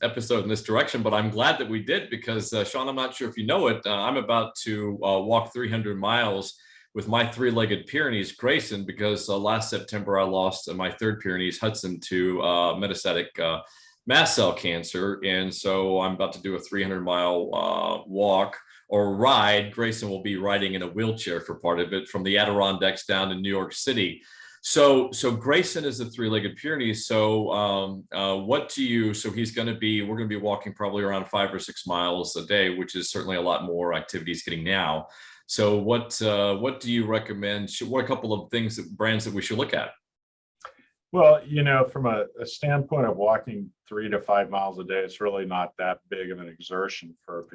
episode in this direction, but I'm glad that we did, because Shawn, I'm not sure if you know it, I'm about to walk 300 miles with my three-legged Pyrenees, Grayson, because last September I lost my third Pyrenees, Hudson, to metastatic mast cell cancer. And so I'm about to do a 300-mile walk or ride. Grayson will be riding in a wheelchair for part of it, from the Adirondacks down to New York City. So Grayson is a three-legged Pyrenees. So we're going to be walking probably around 5 or 6 miles a day, which is certainly a lot more activity he's getting now. So what do you recommend? What a couple of brands that we should look at?
Well, from a standpoint of walking 3 to 5 miles a day, it's really not that big of an exertion for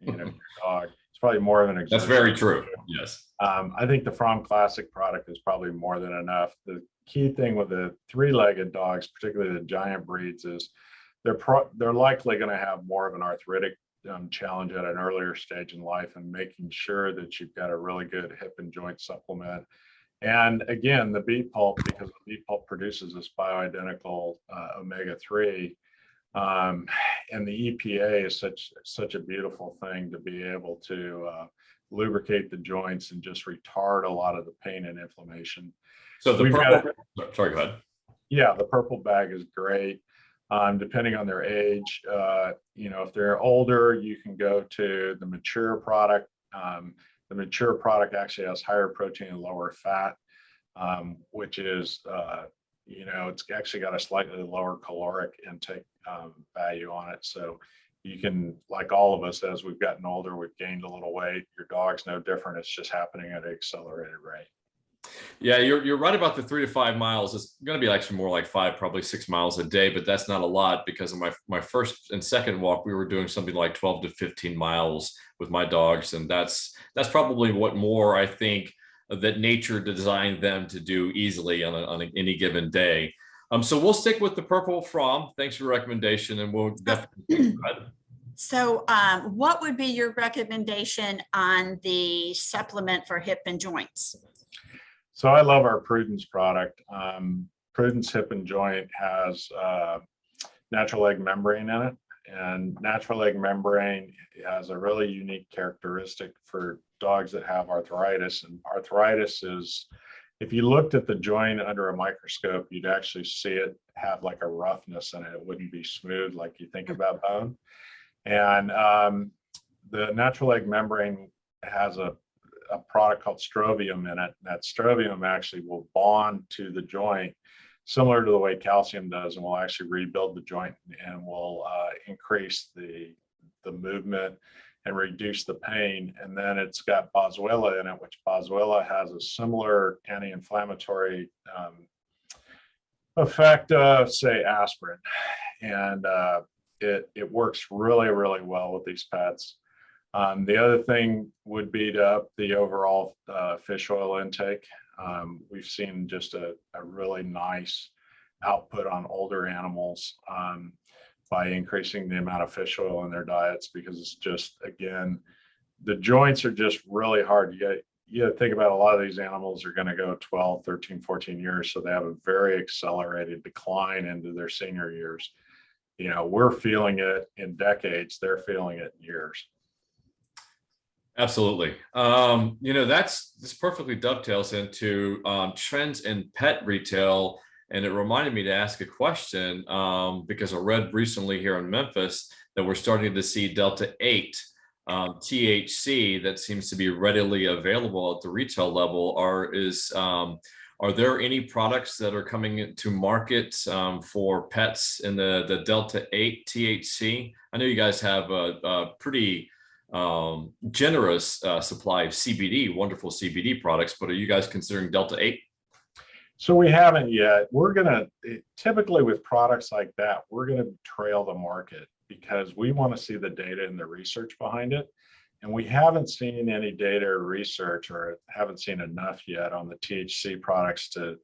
your dog. It's probably more of an exertion.
That's very true. Yes.
I think the From Classic product is probably more than enough. The key thing with the three-legged dogs, particularly the giant breeds, is they're likely going to have more of an arthritic challenge at an earlier stage in life, and making sure that you've got a really good hip and joint supplement. And again, the beef pulp, because the beef pulp produces this bioidentical omega-3, and the EPA is such a beautiful thing to be able to lubricate the joints and just retard a lot of the pain and inflammation.
So the purple, sorry, go ahead.
Yeah, the purple bag is great. Depending on their age, if they're older, you can go to the mature product. The mature product actually has higher protein and lower fat, which is, it's actually got a slightly lower caloric intake value on it. So you can, like all of us, as we've gotten older, we've gained a little weight. Your dog's no different. It's just happening at an accelerated rate.
Yeah, you're right about the 3 to 5 miles. It's going to be actually more like 5, probably 6 miles a day, but that's not a lot, because of my first and second walk, we were doing something like 12 to 15 miles with my dogs. And that's probably what more I think that nature designed them to do easily on any given day. So we'll stick with the purple From. Thanks for the recommendation, and we'll definitely.
So what would be your recommendation on the supplement for hip and joints?
So I love our Prudence product. Prudence Hip and Joint has natural egg membrane in it, and natural egg membrane has a really unique characteristic for dogs that have arthritis. And arthritis is, if you looked at the joint under a microscope, you'd actually see it have like a roughness in it. It wouldn't be smooth like you think about bone. And the natural egg membrane has a product called strobium in it. That strobium actually will bond to the joint, similar to the way calcium does, and will actually rebuild the joint and will increase the movement and reduce the pain. And then it's got boswellia in it, which boswellia has a similar anti-inflammatory effect of, say, aspirin. And it works really, really well with these pets. The other thing would be to up the overall fish oil intake. We've seen just a really nice output on older animals by increasing the amount of fish oil in their diets, because it's just, again, the joints are just really hard. You got to think about, a lot of these animals are going to go 12, 13, 14 years. So they have a very accelerated decline into their senior years. We're feeling it in decades. They're feeling it in years.
Absolutely. This perfectly dovetails into trends in pet retail. And it reminded me to ask a question because I read recently here in Memphis that we're starting to see Delta 8 THC that seems to be readily available at the retail level. Are there any products that are coming to market for pets in the Delta 8 THC? I know you guys have a pretty generous supply of CBD, wonderful CBD products, but are you guys considering Delta 8?
So we haven't yet. We're going to, typically with products like that, we're going to trail the market because we want to see the data and the research behind it. And we haven't seen any data or research, or haven't seen enough yet on the THC products to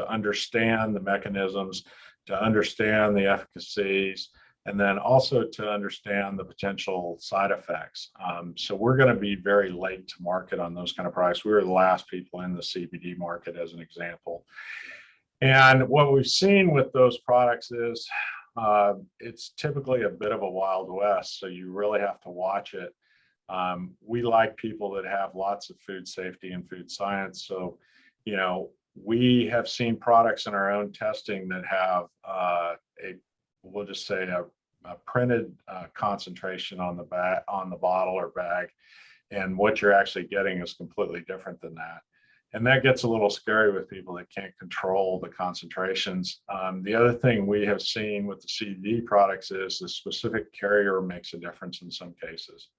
understand the mechanisms, to understand the efficacies, and then also to understand the potential side effects. So we're going to be very late to market on those kind of products. We were the last people in the CBD market, as an example. And what we've seen with those products is it's typically a bit of a Wild West. So you really have to watch it. We like people that have lots of food safety and food science. So, we have seen products in our own testing that have we'll just say a printed concentration on the bottle or bag, and what you're actually getting is completely different than that. And that gets a little scary with people that can't control the concentrations. The other thing we have seen with the CBD products is the specific carrier makes a difference in some cases.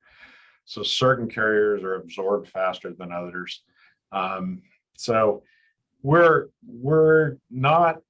So certain carriers are absorbed faster than others. So we're not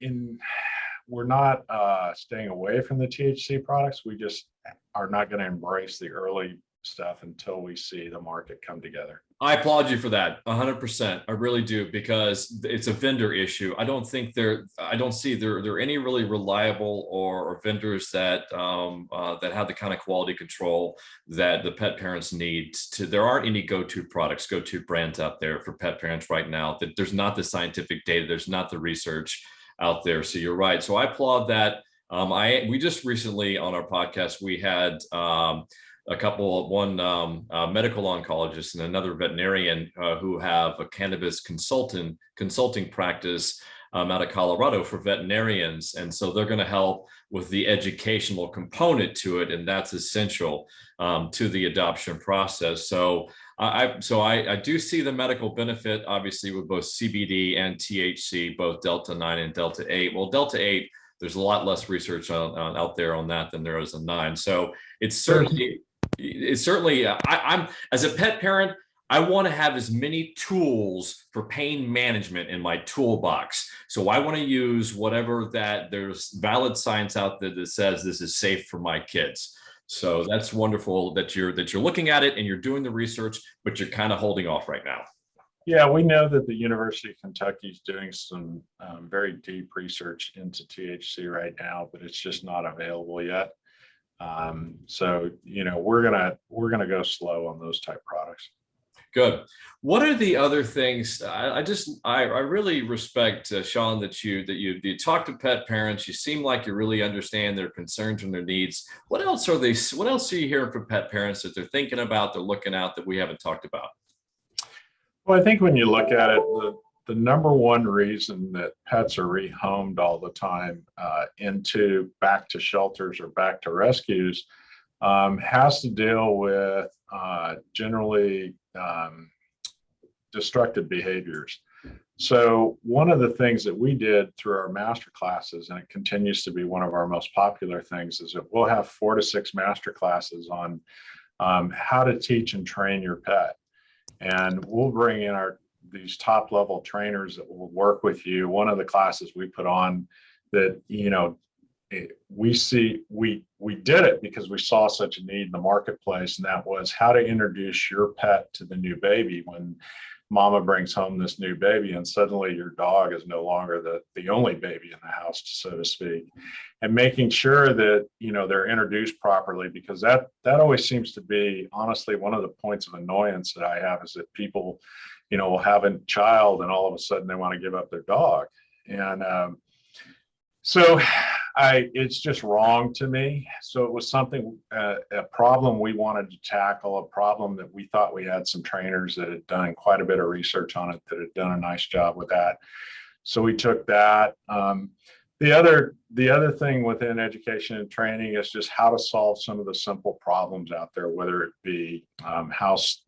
staying away from the THC products. We just are not going to embrace the early stuff until we see the market come together.
I applaud you for that 100%. I really do, because it's a vendor issue. I don't see there are any really reliable or vendors that have the kind of quality control that the pet parents need. There aren't any go-to products, go-to brands out there for pet parents right now. That there's not the scientific data, there's not the research out there. So you're right. So I applaud that. We just recently on our podcast, we had one medical oncologist and another veterinarian who have a cannabis consulting practice out of Colorado for veterinarians. And so they're going to help with the educational component to it. And that's essential to the adoption process. So I do see the medical benefit, obviously, with both CBD and THC, both Delta 9 and Delta 8. Well, Delta 8, there's a lot less research out there on that than there is on 9. So it's certainly, I'm as a pet parent, I want to have as many tools for pain management in my toolbox. So I want to use whatever that there's valid science out there that says this is safe for my kids. So that's wonderful that you're looking at it and you're doing the research, but you're kind of holding off right now.
Yeah, we know that the University of Kentucky is doing some very deep research into THC right now, but it's just not available yet. So we're gonna go slow on those type products.
Good. What are the other things? I really respect Shawn that you talk to pet parents. You seem like you really understand their concerns and their needs. What else are you hearing from pet parents that they're thinking about, they're looking out that we haven't talked about?
Well, I think when you look at it, the number one reason that pets are rehomed all the time into back to shelters or back to rescues has to deal with generally destructive behaviors. So one of the things that we did through our master classes, and it continues to be one of our most popular things, is that we'll have 4 to 6 master classes on how to teach and train your pet. And we'll bring in these top level trainers that will work with you. One of the classes we put on that, we did it because we saw such a need in the marketplace, and that was how to introduce your pet to the new baby when mama brings home this new baby, and suddenly your dog is no longer the only baby in the house, so to speak, and making sure that, you know, they're introduced properly, because that always seems to be, honestly, one of the points of annoyance that I have, is that people, you know, will have a child and all of a sudden they want to give up their dog. And so it's just wrong to me. So it was something, a problem we wanted to tackle, a problem that we thought we had some trainers that had done quite a bit of research on it, that had done a nice job with that. So we took that. The other thing within education and training is just how to solve some of the simple problems out there, whether it be house,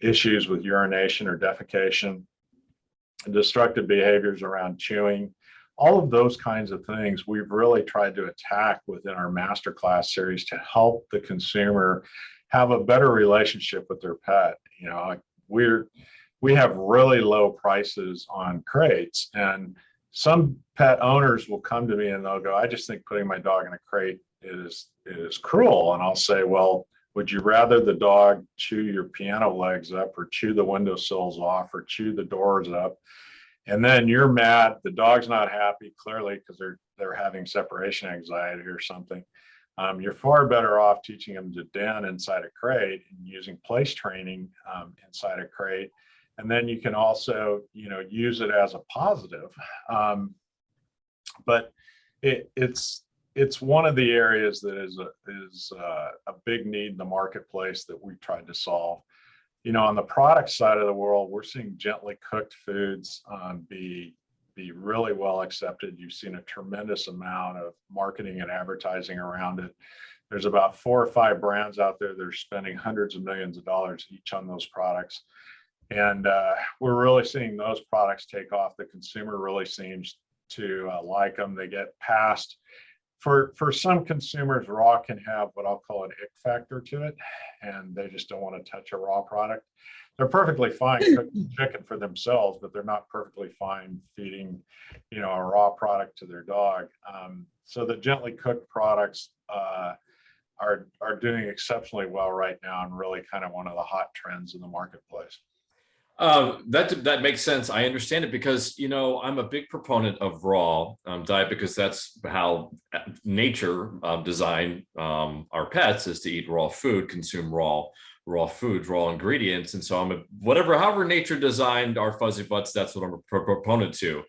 issues with urination or defecation, destructive behaviors around chewing. All of those kinds of things we've really tried to attack within our masterclass series to help the consumer have a better relationship with their pet. You know, we have really low prices on crates, and some pet owners will come to me and they'll go, I just think putting my dog in a crate is cruel. And I'll say, well, would you rather the dog chew your piano legs up, or chew the windowsills off, or chew the doors up? And then you're mad, the dog's not happy, clearly, because they're having separation anxiety or something. You're far better off teaching them to den inside a crate and using place training inside a crate. And then you can also, use it as a positive. But it's one of the areas that is a big need in the marketplace that we've tried to solve. On the product side of the world, we're seeing gently cooked foods be really well accepted. You've seen a tremendous amount of marketing and advertising around it. There's about 4 or 5 brands out there that are spending hundreds of millions of dollars each on those products. And we're really seeing those products take off. The consumer really seems to like them. They get past. For some consumers, raw can have what I'll call an ick factor to it, and they just don't want to touch a raw product. They're perfectly fine cooking chicken for themselves, but they're not perfectly fine feeding, a raw product to their dog. So the gently cooked products are doing exceptionally well right now, and really kind of one of the hot trends in the marketplace.
That makes sense. I understand it because, I'm a big proponent of raw diet, because that's how nature designed our pets, is to eat raw food, consume raw foods, raw ingredients. And so however nature designed our Fuzzybutts, that's what I'm a proponent to.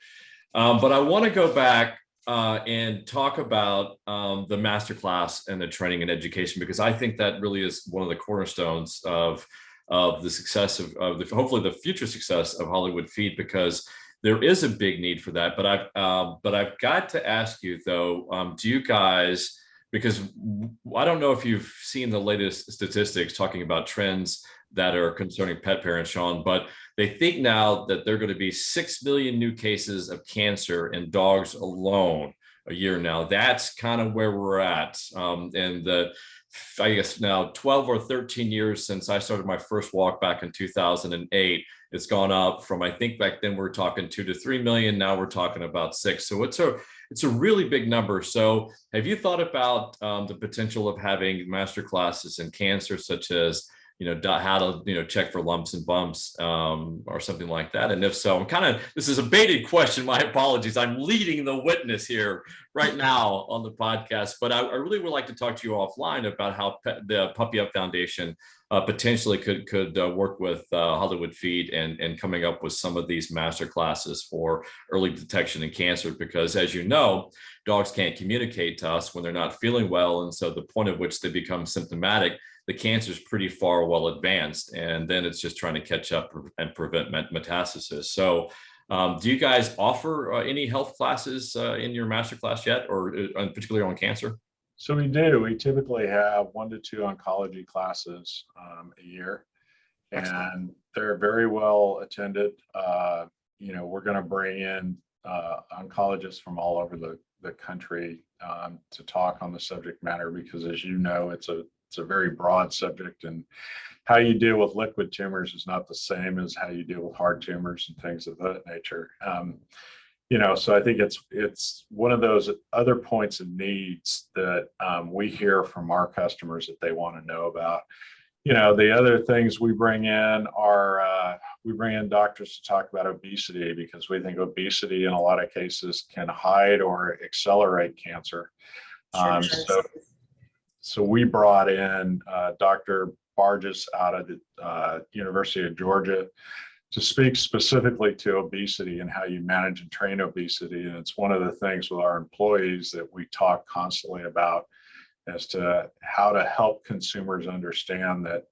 But I want to go back and talk about the masterclass and the training and education, because I think that really is one of the cornerstones of the success of hopefully the future success of Hollywood Feed, because there is a big need for that. But I've got to ask you though, do you guys, because I don't know if you've seen the latest statistics talking about trends that are concerning pet parents, Shawn, but they think now that there are going to be 6 million new cases of cancer in dogs alone a year now. That's kind of where we're at. And I guess now 12 or 13 years since I started my first walk back in 2008, it's gone up from, I think back then we were talking 2 to 3 million. Now we're talking about 6. So it's a really big number. So have you thought about the potential of having master classes in cancer, such as, how to, check for lumps and bumps or something like that? And if so, this is a baited question. My apologies. I'm leading the witness here right now on the podcast, but I really would like to talk to you offline about how the Puppy Up Foundation potentially could work with Hollywood Feed and coming up with some of these master classes for early detection in cancer, because as you know, dogs can't communicate to us when they're not feeling well. And so the point at which they become symptomatic, the cancer is pretty far well advanced, and then it's just trying to catch up and prevent metastasis. So do you guys offer any health classes in your master class yet, or particularly on cancer?
So we do. We typically have 1 to 2 oncology classes a year, and they're very well attended. We're going to bring in oncologists from all over the country to talk on the subject matter, because as you know, it's a very broad subject, and how you deal with liquid tumors is not the same as how you deal with hard tumors and things of that nature. So I think it's one of those other points of needs that we hear from our customers that they want to know about. The other things we bring in are we bring in doctors to talk about obesity, because we think obesity in a lot of cases can hide or accelerate cancer.
Sure
So we brought in Dr. Barges out of the University of Georgia to speak specifically to obesity and how you manage and train obesity. And it's one of the things with our employees that we talk constantly about as to how to help consumers understand that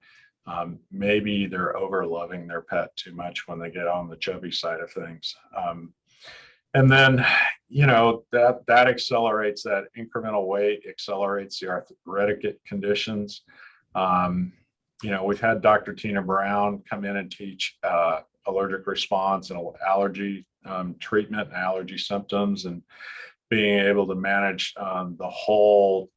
maybe they're over loving their pet too much when they get on the chubby side of things. And then, that accelerates, that incremental weight accelerates the arthritic conditions. We've had Dr. Tina Brown come in and teach allergic response and allergy treatment and allergy symptoms, and being able to manage the whole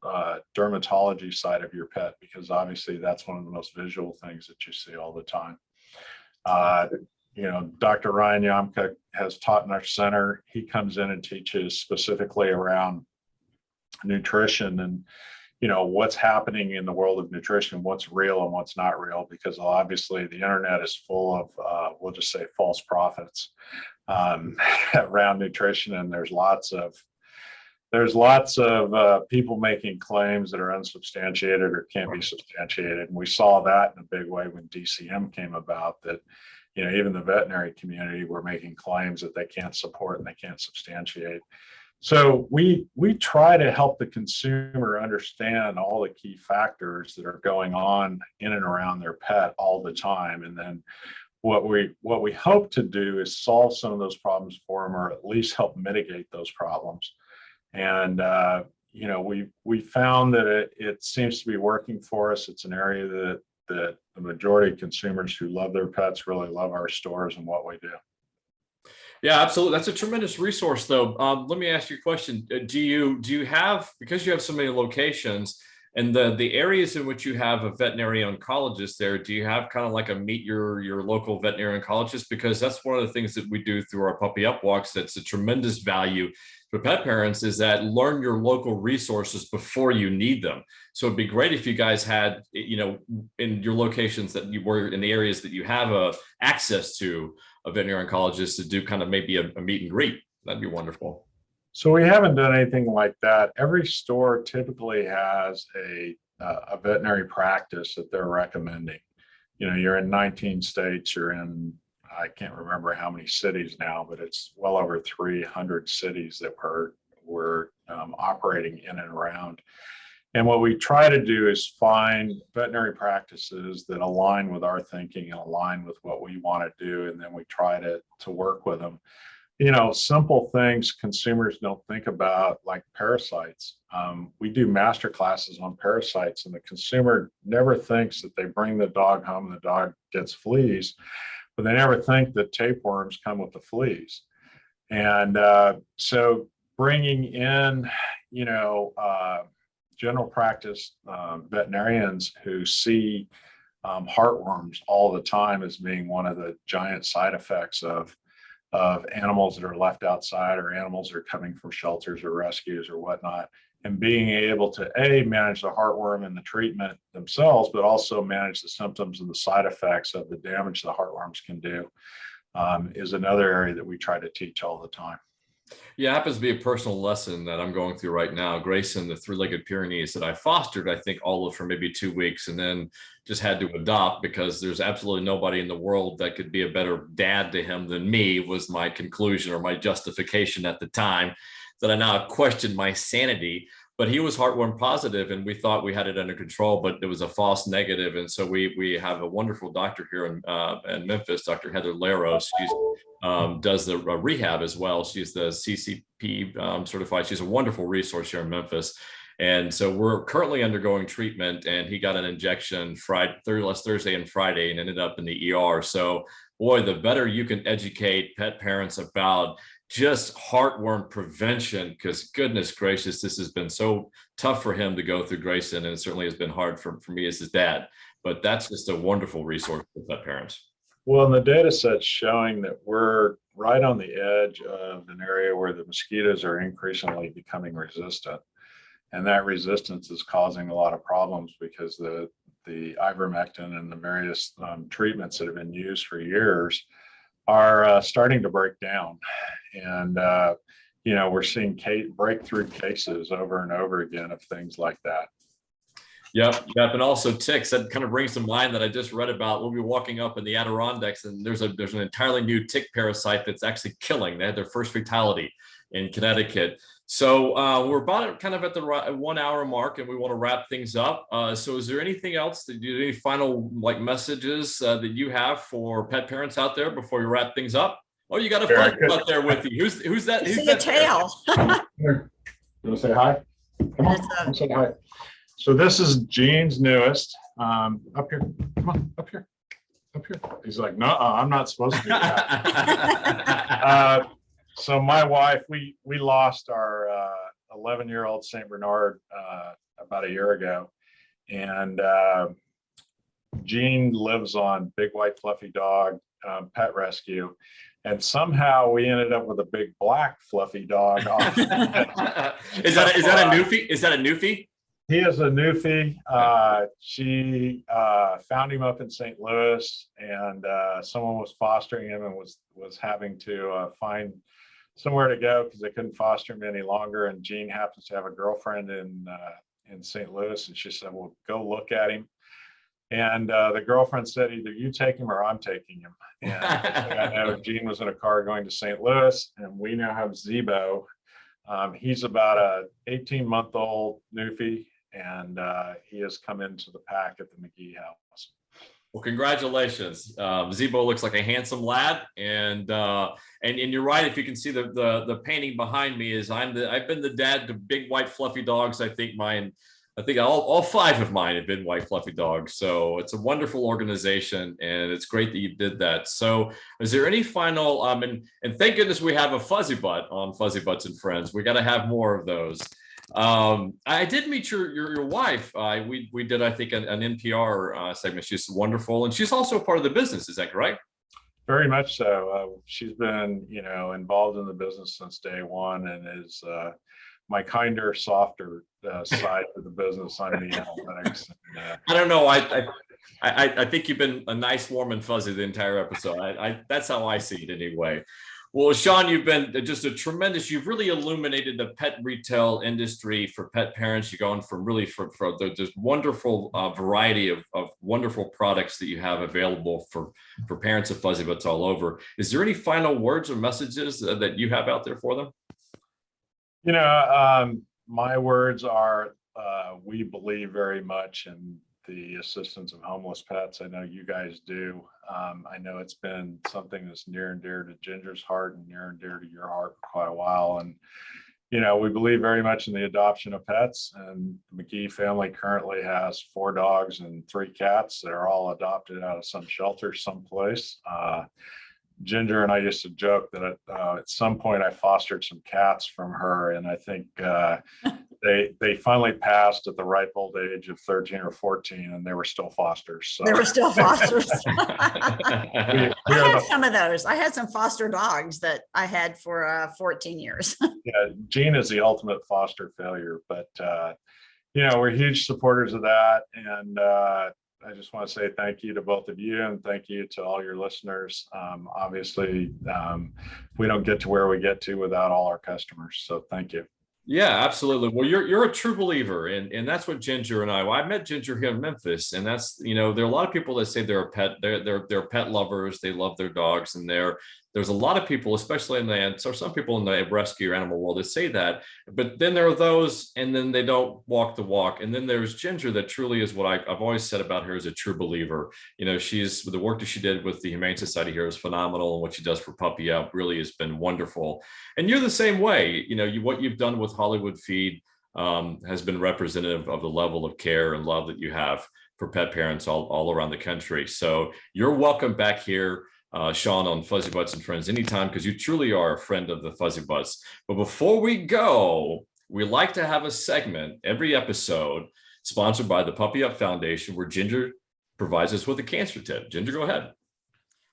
dermatology side of your pet, because obviously that's one of the most visual things that you see all the time. Dr. Ryan Yamka has taught in our center. He comes in and teaches specifically around nutrition and, what's happening in the world of nutrition, what's real and what's not real, because obviously the internet is full of, we'll just say, false prophets around nutrition. And there's lots of people making claims that are unsubstantiated or can't be substantiated. And we saw that in a big way when DCM came about, that, even the veterinary community were making claims that they can't support and they can't substantiate. So we try to help the consumer understand all the key factors that are going on in and around their pet all the time. And then what we hope to do is solve some of those problems for them, or at least help mitigate those problems. And we found that it seems to be working for us. It's an area that the majority of consumers who love their pets really love our stores and what we do.
Yeah, absolutely. That's a tremendous resource, though. Let me ask you a question. Do you have, because you have so many locations and the areas in which you have a veterinary oncologist there, do you have kind of like a meet your local veterinary oncologist? Because that's one of the things that we do through our puppy up walks. That's a tremendous value for pet parents, is that learn your local resources before you need them. So it'd be great if you guys had, in your locations that you were in the areas that you have access to a veterinary oncologist to do kind of maybe a meet and greet. That'd be wonderful.
So we haven't done anything like that. Every store typically has a veterinary practice that they're recommending. You're in 19 states, you're in, I can't remember how many cities now, but it's well over 300 cities that we're operating in and around. And what we try to do is find veterinary practices that align with our thinking and align with what we want to do. And then we try to work with them. Simple things consumers don't think about, like parasites. We do master classes on parasites, and the consumer never thinks that they bring the dog home and the dog gets fleas, but they never think that tapeworms come with the fleas. And so bringing in, general practice veterinarians who see heartworms all the time as being one of the giant side effects of animals that are left outside, or animals that are coming from shelters or rescues or whatnot, and being able to manage the heartworm and the treatment themselves, but also manage the symptoms and the side effects of the damage the heartworms can do, is another area that we try to teach all the time.
Yeah, it happens to be a personal lesson that I'm going through right now. Grayson, the three-legged Pyrenees that I fostered, I think all of for maybe 2 weeks, and then just had to adopt because there's absolutely nobody in the world that could be a better dad to him than me, was my conclusion or my justification at the time, that I now questioned my sanity. But he was heartworm positive, and we thought we had it under control, but it was a false negative. And so we have a wonderful doctor here in Memphis, Dr. Heather Laros. She's does the rehab as well. She's the CCP certified. She's a wonderful resource here in Memphis. And so we're currently undergoing treatment, and he got an injection last Thursday and Friday and ended up in the ER. So boy, the better you can educate pet parents about just heartworm prevention, because goodness gracious, this has been so tough for him to go through, Grayson, and it certainly has been hard for me as his dad. But that's just a wonderful resource for pet parents.
Well, and the data set's showing that we're right on the edge of an area where the mosquitoes are increasingly becoming resistant. And that resistance is causing a lot of problems because the ivermectin and the various treatments that have been used for years are starting to break down. And, we're seeing breakthrough cases over and over again of things like that.
Yep. And also ticks. That kind of brings to mind that I just read about. We'll be walking up in the Adirondacks, and there's an entirely new tick parasite that's actually killing. They had their first fatality in Connecticut. So we're about kind of at the 1 hour mark, and we want to wrap things up. So is there anything else that you, any final messages that you have for pet parents out there before we wrap things up? Oh, you got a Fuzzybut there with you. Who's that?
See a tail.
You want to say hi? Come on, say hi. So this is Gene's newest. Up here, come on, up here. He's like, no, I'm not supposed to do that. So my wife, we lost our 11-year-old Saint Bernard about a year ago, and Gene lives on Big White Fluffy Dog Pet Rescue, and somehow we ended up with a big black fluffy dog.
Is that a newfie? Is that a newfie?
He is a newfie. She found him up in St. Louis, and someone was fostering him and was having to find somewhere to go because they couldn't foster him any longer. And Gene happens to have a girlfriend in St. Louis, and she said, "Well, go look at him." And the girlfriend said, "Either you take him or I'm taking him." And I know Gene was in a car going to St. Louis, and we now have Zebo. He's about a 18-month-old newfie, and he has come into the pack at the McGhee house.
Well, congratulations. Zebo looks like a handsome lad, and you're right. If you can see the painting behind me, is I've been the dad to big white fluffy dogs. I think all 5 of mine have been white fluffy dogs. So it's a wonderful organization, and it's great that you did that. So is there any final and thank goodness we have a Fuzzybutt on Fuzzybutts and Friends. We got to have more of those. I did meet your wife. We did, I think, an NPR segment. She's wonderful, and she's also part of the business. Is that correct?
Very much so. She's been, involved in the business since day one, and is my kinder, softer side of the business on the analytics.
I don't know. I think you've been a nice, warm, and fuzzy the entire episode. That's how I see it anyway. Well, Shawn, you've been just you've really illuminated the pet retail industry for pet parents. You're going from really for the wonderful variety of wonderful products that you have available for parents of Fuzzybutts all over. Is there any final words or messages that you have out there for them?
My words are, we believe very much in the assistance of homeless pets. I know you guys do. I know it's been something that's near and dear to Ginger's heart and near and dear to your heart for quite a while. And, we believe very much in the adoption of pets, and the McGhee family currently has 4 dogs and 3 cats that are all adopted out of some shelter someplace. Ginger and I used to joke that at some point I fostered some cats from her, and I think they finally passed at the ripe old age of 13 or 14, and they were still fosters. So.
They were still fosters. I had some of those. I had some foster dogs that I had for 14 years.
Yeah, Gene is the ultimate foster failure, but we're huge supporters of that, and I just want to say thank you to both of you, and thank you to all your listeners. Obviously, we don't get to where we get to without all our customers. So thank you.
Yeah, absolutely. Well, you're a true believer, and that's what Ginger and I met Ginger here in Memphis, and that's, there are a lot of people that say they're pet lovers. They love their dogs, and there's a lot of people, especially some people in the rescue animal world, that say that, but then there are those, and then they don't walk the walk. And then there's Ginger, that truly is what I've always said about her, as a true believer. She's, the work that she did with the Humane Society here is phenomenal, and what she does for Puppy Up really has been wonderful. And you're the same way. What you've done with Hollywood Feed has been representative of the level of care and love that you have for pet parents all around the country. So you're welcome back here, Shawn, on Fuzzybutts and Friends anytime, because you truly are a friend of the Fuzzybutts. But before we go, we like to have a segment every episode sponsored by the Puppy Up Foundation, where Ginger provides us with a cancer tip. Ginger, go ahead.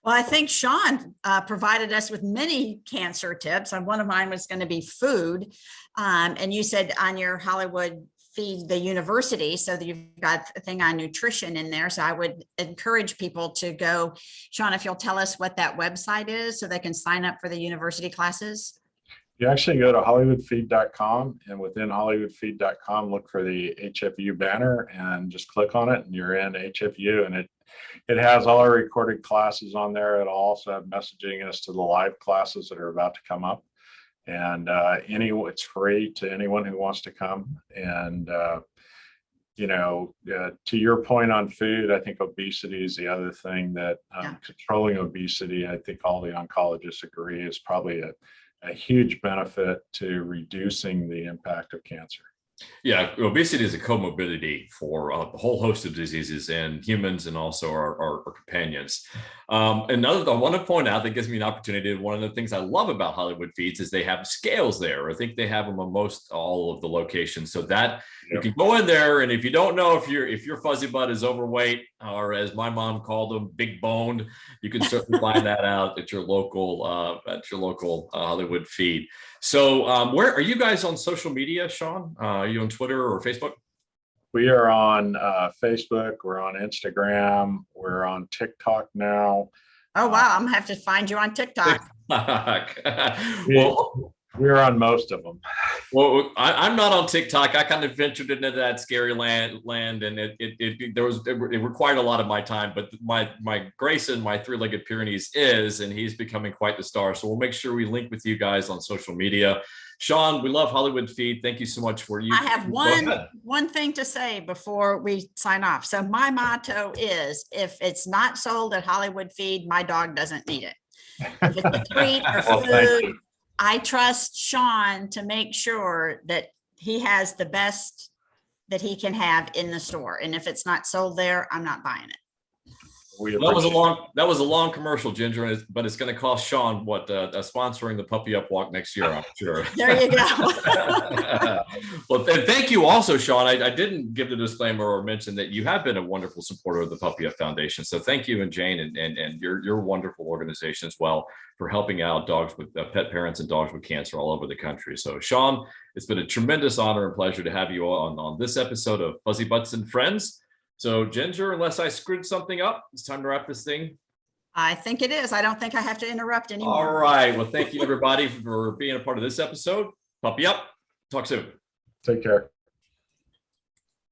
Well, I think Shawn provided us with many cancer tips, and one of mine was going to be food. And you said on your Hollywood feed, the university, so that you've got a thing on nutrition in there. So I would encourage people to go. Shawn, if you'll tell us what that website is so they can sign up for the university classes.
You actually go to hollywoodfeed.com, and within hollywoodfeed.com, look for the HFU banner and just click on it, and you're in HFU, and it has all our recorded classes on there. It'll also have messaging as to the live classes that are about to come up. And it's free to anyone who wants to come. And, to your point on food, I think obesity is the other thing that controlling obesity, I think all the oncologists agree, is probably a huge benefit to reducing the impact of cancer.
Yeah, obesity is a comorbidity for a whole host of diseases in humans and also our companions. Another, I want to point out that gives me an opportunity. One of the things I love about Hollywood Feeds is they have scales there. I think they have them on most all of the locations, so that you can go in there, and if you don't know if your fuzzy butt is overweight, or as my mom called them, big boned, you can certainly find that out at your local Hollywood Feed. So where are you guys on social media, Shawn? Are you on Twitter or Facebook?
We are on Facebook. We're on Instagram. We're on TikTok now.
Oh, wow. I'm going to have to find you on TikTok.
Well,
we're on most of them.
Well, I'm not on TikTok. I kind of ventured into that scary land, and it required a lot of my time. But my Grayson, my three-legged Pyrenees, and he's becoming quite the star. So we'll make sure we link with you guys on social media. Shawn, we love Hollywood Feed. Thank you so much for you.
I have one thing to say before we sign off. So my motto is, if it's not sold at Hollywood Feed, my dog doesn't need it. If it's a treat or food, I trust Shawn to make sure that he has the best that he can have in the store. And if it's not sold there, I'm not buying it.
That was a long commercial, Ginger, but it's going to cost Shawn sponsoring the Puppy Up Walk next year, I'm sure.
There you go.
Well, thank you also, Shawn. I didn't give the disclaimer or mention that you have been a wonderful supporter of the Puppy Up Foundation. So thank you, and Jane, and your wonderful organization as well, for helping out dogs with pet parents and dogs with cancer all over the country. So Shawn, it's been a tremendous honor and pleasure to have you on this episode of Fuzzybutts and Friends. So Ginger, unless I screwed something up, it's time to wrap this thing.
I think it is. I don't think I have to interrupt anymore.
All right. Well, thank you everybody for being a part of this episode. Puppy up. Talk soon.
Take care.